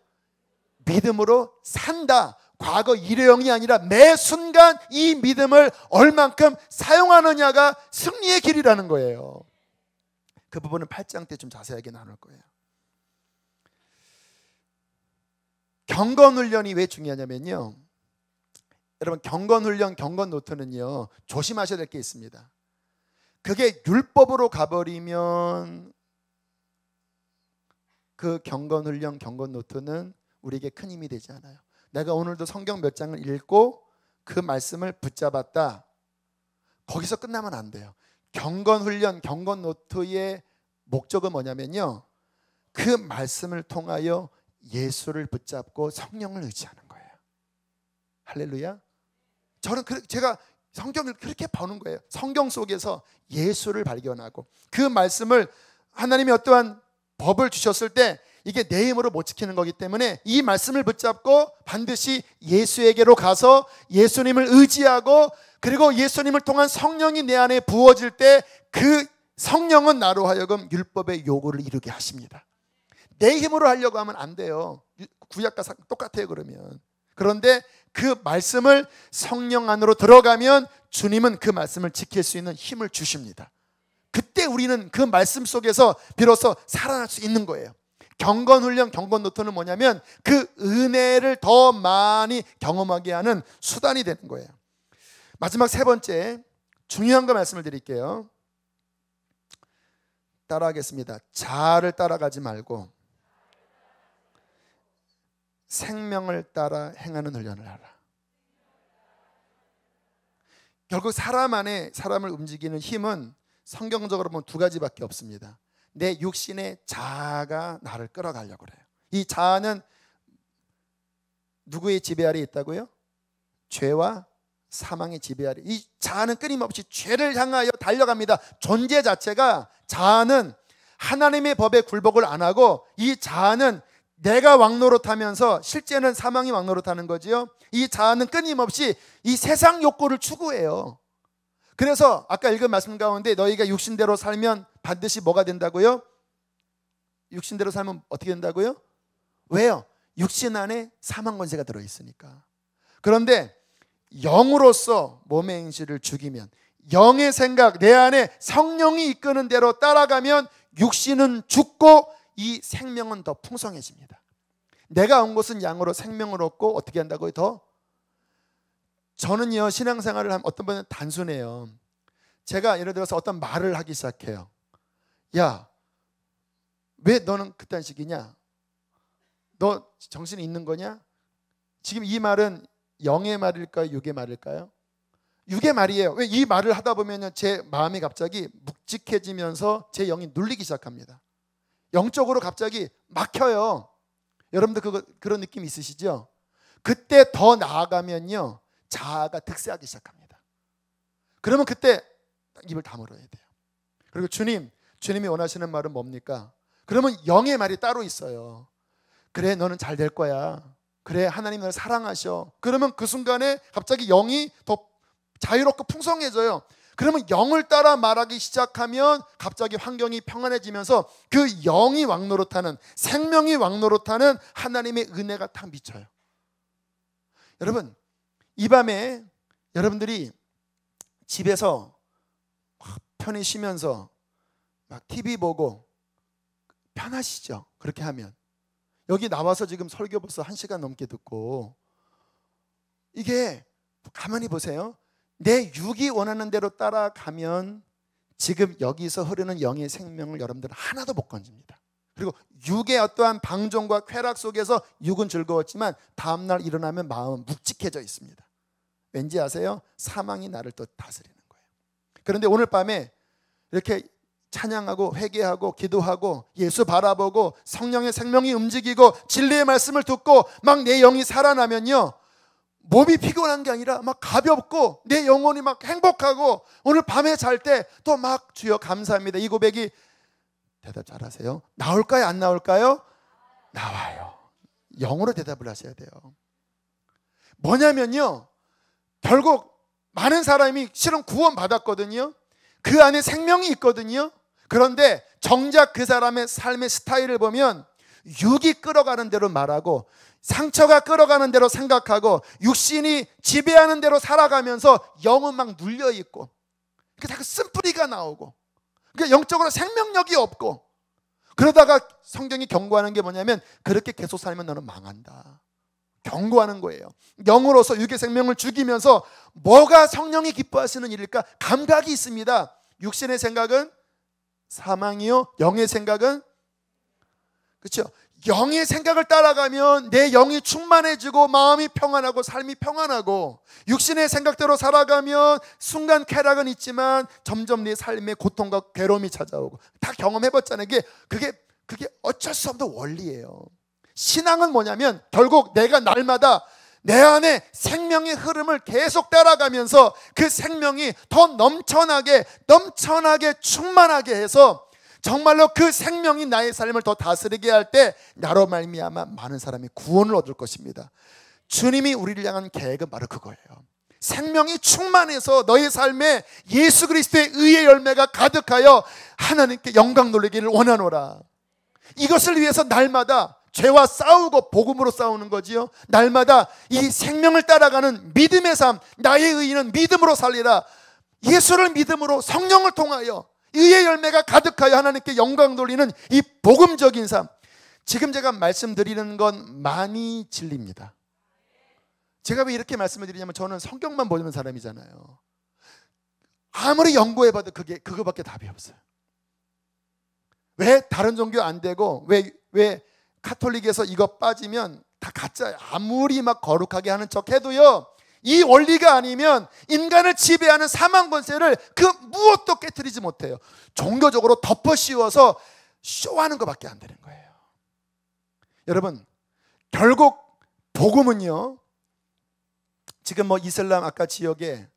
믿음으로 산다. 과거 일회용이 아니라 매 순간 이 믿음을 얼만큼 사용하느냐가 승리의 길이라는 거예요. 그 부분은 8장 때 좀 자세하게 나눌 거예요. 경건훈련이 왜 중요하냐면요, 여러분 경건훈련, 경건노트는요 조심하셔야 될 게 있습니다. 그게 율법으로 가버리면 그 경건훈련, 경건노트는 우리에게 큰 힘이 되지 않아요. 내가 오늘도 성경 몇 장을 읽고 그 말씀을 붙잡았다, 거기서 끝나면 안 돼요. 경건훈련, 경건노트의 목적은 뭐냐면요, 그 말씀을 통하여 예수를 붙잡고 성령을 의지하는 거예요. 할렐루야. 저는 제가 성경을 그렇게 보는 거예요. 성경 속에서 예수를 발견하고 그 말씀을, 하나님이 어떠한 법을 주셨을 때 이게 내 힘으로 못 지키는 거기 때문에 이 말씀을 붙잡고 반드시 예수에게로 가서 예수님을 의지하고, 그리고 예수님을 통한 성령이 내 안에 부어질 때 그 성령은 나로 하여금 율법의 요구를 이루게 하십니다. 내 힘으로 하려고 하면 안 돼요. 구약과 똑같아요. 그런데 그 말씀을 성령 안으로 들어가면 주님은 그 말씀을 지킬 수 있는 힘을 주십니다. 그때 우리는 그 말씀 속에서 비로소 살아날 수 있는 거예요. 경건훈련, 경건노트는 뭐냐면 그 은혜를 더 많이 경험하게 하는 수단이 되는 거예요. 마지막 세 번째 중요한 거 말씀을 드릴게요. 따라하겠습니다. 자아를 따라가지 말고 생명을 따라 행하는 훈련을 하라. 결국 사람 안에 사람을 움직이는 힘은 성경적으로 보면 두 가지밖에 없습니다. 내 육신의 자아가 나를 끌어가려고 그래요. 이 자아는 누구의 지배 아래 있다고요? 죄와 사망의 지배 아래. 이 자아는 끊임없이 죄를 향하여 달려갑니다. 존재 자체가, 자아는 하나님의 법에 굴복을 안 하고, 이 자아는 내가 왕노릇하면서 실제는 사망이 왕노릇하는 거지요. 이 자아는 끊임없이 이 세상 욕구를 추구해요. 그래서 아까 읽은 말씀 가운데 너희가 육신대로 살면 반드시 뭐가 된다고요? 육신대로 살면 어떻게 된다고요? 왜요? 육신 안에 사망 권세가 들어있으니까. 그런데 영으로서 몸의 행실을 죽이면, 영의 생각, 내 안에 성령이 이끄는 대로 따라가면 육신은 죽고 이 생명은 더 풍성해집니다. 내가 온 것은 양으로 생명을 얻고 어떻게 한다고요? 저는요, 신앙생활을 하면 어떤 분은 단순해요. 제가 예를 들어서 어떤 말을 하기 시작해요. 야, 왜 너는 그딴 식이냐? 너 정신이 있는 거냐? 지금 이 말은 영의 말일까요? 육의 말일까요? 육의 말이에요. 왜? 이 말을 하다 보면 제 마음이 갑자기 묵직해지면서 제 영이 눌리기 시작합니다. 영적으로 갑자기 막혀요. 여러분들 그런 느낌 있으시죠? 그때 더 나아가면요, 자아가 득세하기 시작합니다. 그러면 그때 입을 다물어야 돼요. 그리고 주님이 원하시는 말은 뭡니까? 그러면 영의 말이 따로 있어요. 그래, 너는 잘 될 거야. 그래, 하나님 너를 사랑하셔. 그러면 그 순간에 갑자기 영이 더 자유롭고 풍성해져요. 그러면 영을 따라 말하기 시작하면 갑자기 환경이 평안해지면서 그 영이 왕노릇하는, 생명이 왕노릇하는 하나님의 은혜가 딱 미쳐요. 여러분, 이 밤에 여러분들이 집에서 편히 쉬면서 막 TV 보고 편하시죠? 그렇게 하면. 여기 나와서 지금 설교 벌써 1시간 넘게 듣고, 이게 가만히 보세요. 내 육이 원하는 대로 따라가면 지금 여기서 흐르는 영의 생명을 여러분들은 하나도 못 건집니다. 그리고 육의 어떠한 방종과 쾌락 속에서 육은 즐거웠지만 다음날 일어나면 마음은 묵직해져 있습니다. 왠지 아세요? 사망이 나를 또 다스리는 거예요. 그런데 오늘 밤에 이렇게 찬양하고 회개하고 기도하고 예수 바라보고 성령의 생명이 움직이고 진리의 말씀을 듣고 막 내 영이 살아나면요, 몸이 피곤한 게 아니라 막 가볍고 내 영혼이 막 행복하고, 오늘 밤에 잘 때 또 막 주여 감사합니다. 이 고백이, 대답 잘하세요, 나올까요? 안 나올까요? 나와요. 영으로 대답을 하셔야 돼요. 뭐냐면요, 결국 많은 사람이 실은 구원 받았거든요. 그 안에 생명이 있거든요. 그런데 정작 그 사람의 삶의 스타일을 보면 육이 끌어가는 대로 말하고 상처가 끌어가는 대로 생각하고 육신이 지배하는 대로 살아가면서 영은 막 눌려있고, 자꾸 쓴뿌리가 나오고, 그러니까 영적으로 생명력이 없고, 그러다가 성경이 경고하는 게 뭐냐면 그렇게 계속 살면 너는 망한다. 경고하는 거예요. 영으로서 육의 생명을 죽이면서 뭐가 성령이 기뻐하시는 일일까? 감각이 있습니다. 육신의 생각은 사망이요, 영의 생각은, 그렇죠? 영의 생각을 따라가면 내 영이 충만해지고 마음이 평안하고 삶이 평안하고, 육신의 생각대로 살아가면 순간 쾌락은 있지만 점점 내 삶에 고통과 괴로움이 찾아오고, 다 경험해봤잖아요. 그게 어쩔 수 없는 원리예요. 신앙은 뭐냐면 결국 내가 날마다 내 안에 생명의 흐름을 계속 따라가면서 그 생명이 더 넘쳐나게 충만하게 해서 정말로 그 생명이 나의 삶을 더 다스리게 할 때 나로 말미암아 많은 사람이 구원을 얻을 것입니다. 주님이 우리를 향한 계획은 바로 그거예요. 생명이 충만해서 너의 삶에 예수 그리스도의 의의 열매가 가득하여 하나님께 영광 돌리기를 원하노라. 이것을 위해서 날마다 죄와 싸우고 복음으로 싸우는 거지요. 날마다 이 생명을 따라가는 믿음의 삶, 나의 의인은 믿음으로 살리라. 예수를 믿음으로 성령을 통하여 의의 열매가 가득하여 하나님께 영광 돌리는 이 복음적인 삶. 지금 제가 말씀드리는 건 많이 진리입니다. 제가 왜 이렇게 말씀을 드리냐면 저는 성경만 보는 사람이잖아요. 아무리 연구해봐도 그거밖에 답이 없어요. 왜 다른 종교 안 되고 왜 카톨릭에서 이거 빠지면 다 가짜예요. 아무리 막 거룩하게 하는 척 해도요, 이 원리가 아니면 인간을 지배하는 사망 권세를 그 무엇도 깨트리지 못해요. 종교적으로 덮어 씌워서 쇼하는 것밖에 안 되는 거예요. 여러분, 결국 복음은요, 지금 뭐 이슬람 아까 지역에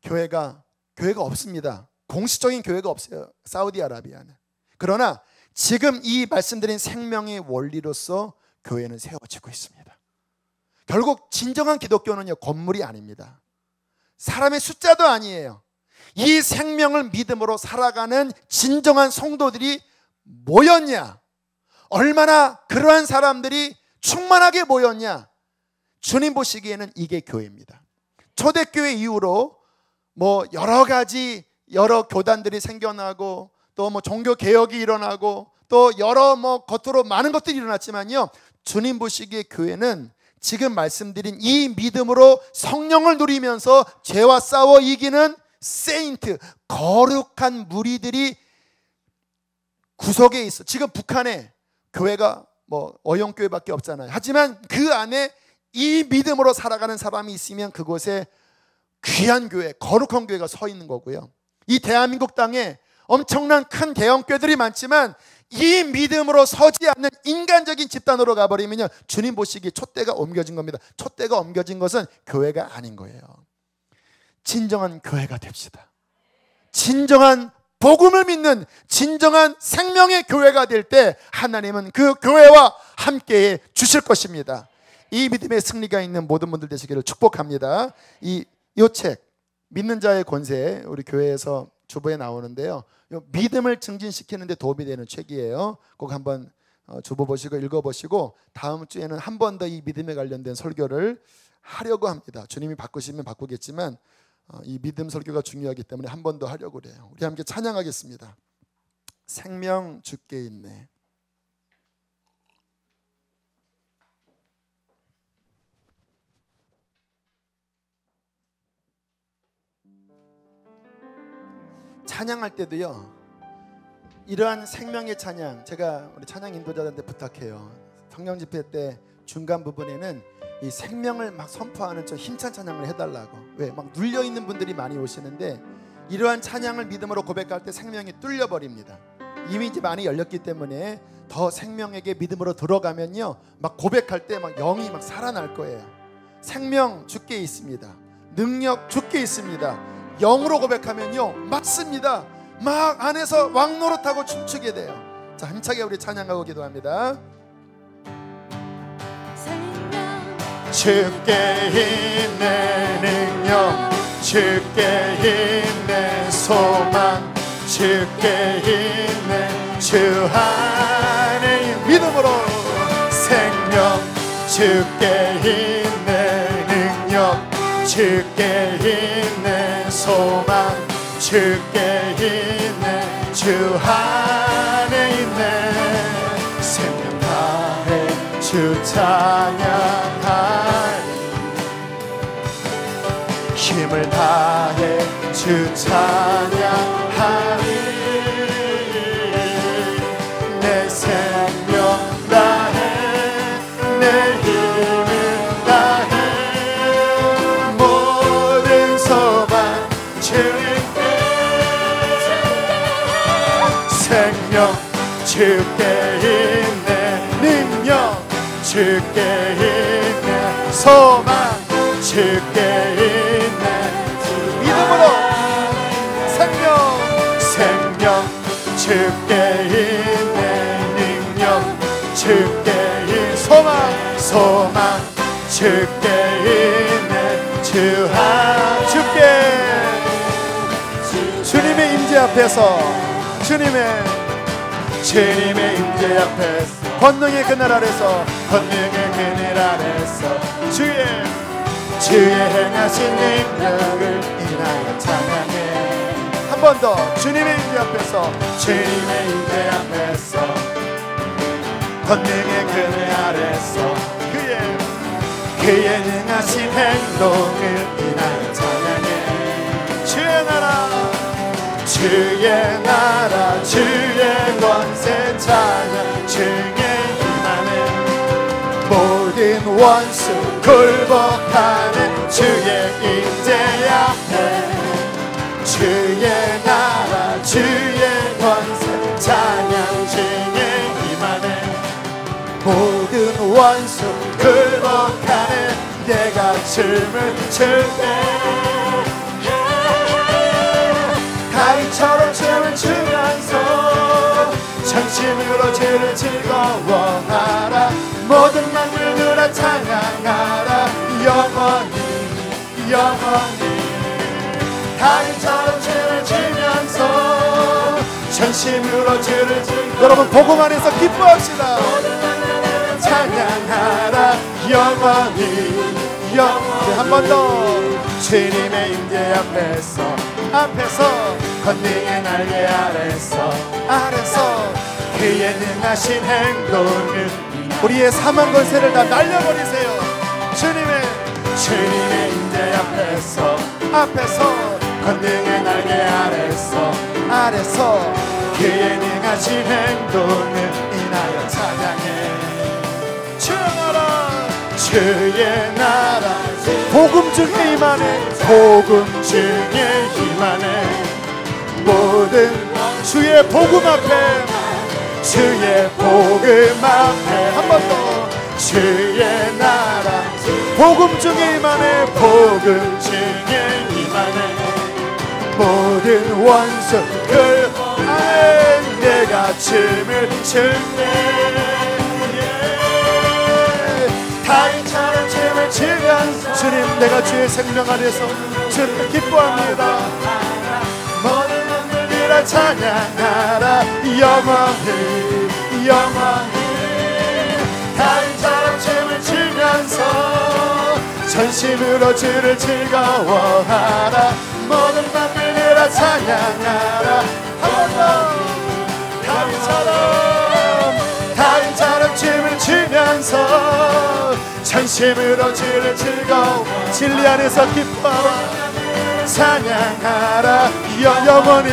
교회가 없습니다. 공식적인 교회가 없어요, 사우디아라비아는. 그러나 지금 이 말씀드린 생명의 원리로서 교회는 세워지고 있습니다. 결국 진정한 기독교는요, 건물이 아닙니다. 사람의 숫자도 아니에요. 이 생명을 믿음으로 살아가는 진정한 성도들이 모였냐, 얼마나 그러한 사람들이 충만하게 모였냐, 주님 보시기에는 이게 교회입니다. 초대교회 이후로 뭐 여러 가지 여러 교단들이 생겨나고 또 뭐 종교 개혁이 일어나고 또 여러 뭐 겉으로 많은 것들이 일어났지만요, 주님 보시기에 교회는 지금 말씀드린 이 믿음으로 성령을 누리면서 죄와 싸워 이기는 세인트, 거룩한 무리들이 구석에 있어. 지금 북한에 교회가 뭐 어영교회밖에 없잖아요. 하지만 그 안에 이 믿음으로 살아가는 사람이 있으면 그곳에 귀한 교회, 거룩한 교회가 서 있는 거고요. 이 대한민국 땅에 엄청난 큰 대형교회들이 많지만 이 믿음으로 서지 않는 인간적인 집단으로 가버리면요, 주님 보시기에 촛대가 옮겨진 겁니다. 촛대가 옮겨진 것은 교회가 아닌 거예요. 진정한 교회가 됩시다. 진정한 복음을 믿는 진정한 생명의 교회가 될 때 하나님은 그 교회와 함께해 주실 것입니다. 이 믿음의 승리가 있는 모든 분들 되시기를 축복합니다. 이 책 믿는 자의 권세, 우리 교회에서 주보에 나오는데요, 믿음을 증진시키는 데 도움이 되는 책이에요. 꼭 한번 주보 보시고 읽어보시고 다음 주에는 한 번 더 이 믿음에 관련된 설교를 하려고 합니다. 주님이 바꾸시면 바꾸겠지만 이 믿음 설교가 중요하기 때문에 한 번 더 하려고 그래요. 우리 함께 찬양하겠습니다. 생명 주께 있네. 찬양할 때도요, 이러한 생명의 찬양, 제가 우리 찬양 인도자들한테 부탁해요. 성령 집회 때 중간 부분에는 이 생명을 막 선포하는 저 힘찬 찬양을 해달라고. 왜? 막 눌려있는 분들이 많이 오시는데 이러한 찬양을 믿음으로 고백할 때 생명이 뚫려버립니다. 이미 이제 많이 열렸기 때문에 더 생명에게 믿음으로 들어가면요, 막 고백할 때 막 영이 막 살아날 거예요. 생명 주께 있습니다. 능력 주께 있습니다. 영으로 고백하면요, 맞습니다. 막 안에서 왕노릇하고 춤추게 돼요. 자, 힘차게 우리 찬양하고 기도합니다. 주께 있네 능력, 주께 있네 소망, 주께 있네 주 안에 믿음으로 생명, 주께 있네 능력, 주께 있네 소망, 주께 있네 주 안에 있네 생명 다해 주 찬양하리, 힘을 다해 주 찬양하리, 내 생명 다해 내 힘을 다해 모든 소망 주께 생명 주께 있네 능력, 주께 있네 소망, 주께 있네 믿음으로 생명, 생명 주께 있네 능력, 주께 있네 소망, 소망 주께 있네 주께 주님의 임재 앞에서 주님의 임재 앞에서 권능의 그늘 아래서 권능의 그늘 아래서 주의 행하신 능력을 인하여 찬양해. 한 번 더 주님의 임재 앞에서 주님의 임재 앞에서 권능의 그늘 아래서 그의 능하신 행동을 인하여 찬양해. 주의 나라 주의 권세 찬양, 주의 힘하는 모든 원수 굴복하는 주의 임재 앞에, 주의 나라 주의 권세 찬양, 주의 힘하는 모든 원수 굴복하는 내가 춤을 출 때 다윗처럼 춤을 추면서 전심으로 주를 즐거워하라, 모든 만물들아 찬양하라, 영원히 다윗처럼 춤을 추면서 전심으로 주를 즐거워하라. 여러분 복음 안에서 기뻐합시다. 모든 만물들아 찬양하라, 영원히 한 번 더 주님의 임재 앞에서 권능의 날개 아래서 그의 능하신 행동을 우리의 사망 권세를 다 날려버리세요. 주님의 임재 앞에서 권능의 날개 아래서 그의 능하신 행동을 인하여 찬양해. 주의 나라 복음 중에 임하네 모든 주의 복음 앞에 한 번 더 주의 나라 복음 중에 임하네 모든 원수 그 안에 내가 춤을 출네 다윗처럼 춤을 추면서 주님 내가 주의 생명 안에서 주를 기뻐합니다. 모든 놈들이라 찬양하라 영원히 다윗처럼 춤을 추면서 전심으로 주를 즐거워하라. 모든 놈들이라 찬양하라. 한 번 더 다윗처럼 춤을 추면서 전심으로 주를 즐거워 진리 안에서 기뻐하라. 찬양하라 영원히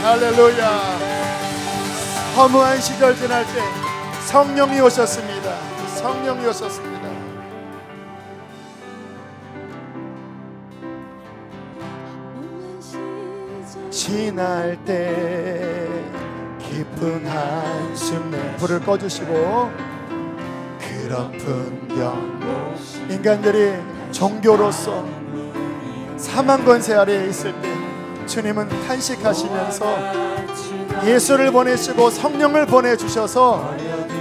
할렐루야. 허무한 시절 지날 때 성령이 오셨습니다. 지날 때 깊은 한숨 내 불을 꺼주시고 그런 풍경 인간들이 종교로서 사망 권세 아래에 있을 때 주님은 탄식하시면서 예수를 보내시고 성령을 보내주셔서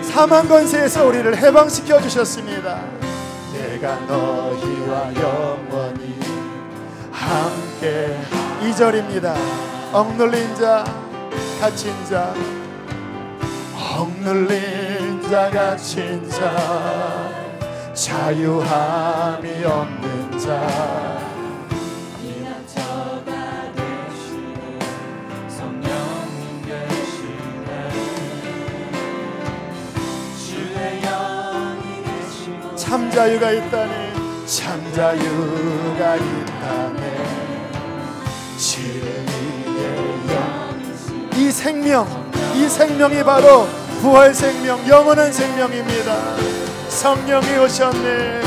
사망 권세에서 우리를 해방시켜 주셨습니다. 내가 너희와 영원히 함께 2절입니다. 억눌린 자 갇힌 자 갇힌 자 자유함이 없는 자 참 자유가 있다네 진리의 영 이 생명이 바로 부활 생명 영원한 생명입니다. 성령이 오셨네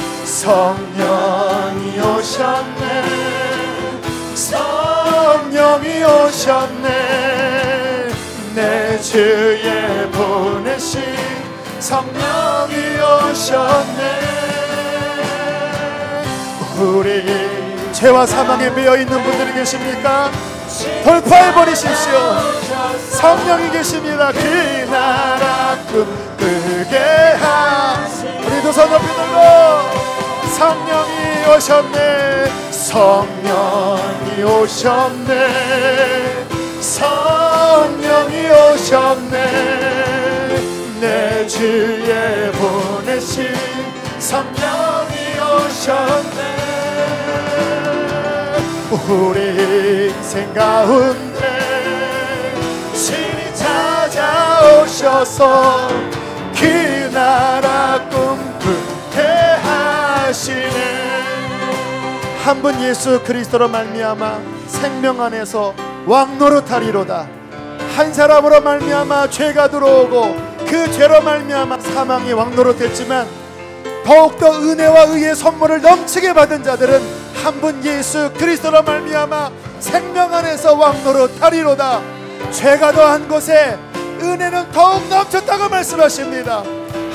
내 주에 보내신 성령이 오셨네. 우리 죄와 사망에 매여있는 분들이 계십니까? 돌파해버리십시오. 성령이 계십니다. 그 나라 꿈꾸게 하시 우리 두 손 높이 들고 성령이 오셨네 내 주에 보내신 성령이 오셨네. 우리 인생 가운데 신이 찾아오셔서 그 나라 꿈꾸게 하시네. 한 분 예수 그리스도로 말미암아 생명 안에서 왕노릇하리로다. 한 사람으로 말미암아 죄가 들어오고 그 죄로 말미암아 사망이 왕노릇했지만 더욱더 은혜와 의의 선물을 넘치게 받은 자들은 한 분 예수 그리스도로 말미암아 생명 안에서 왕노릇하리로다. 죄가 더한 곳에 은혜는 더욱 넘쳤다고 말씀하십니다.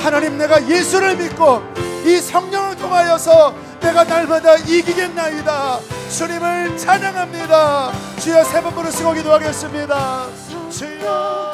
하나님, 내가 예수를 믿고 이 성령을 통하여서 내가 날마다 이기겠나이다. 주님을 찬양합니다. 주여, 세 번 부르시고 기도하겠습니다. 주여.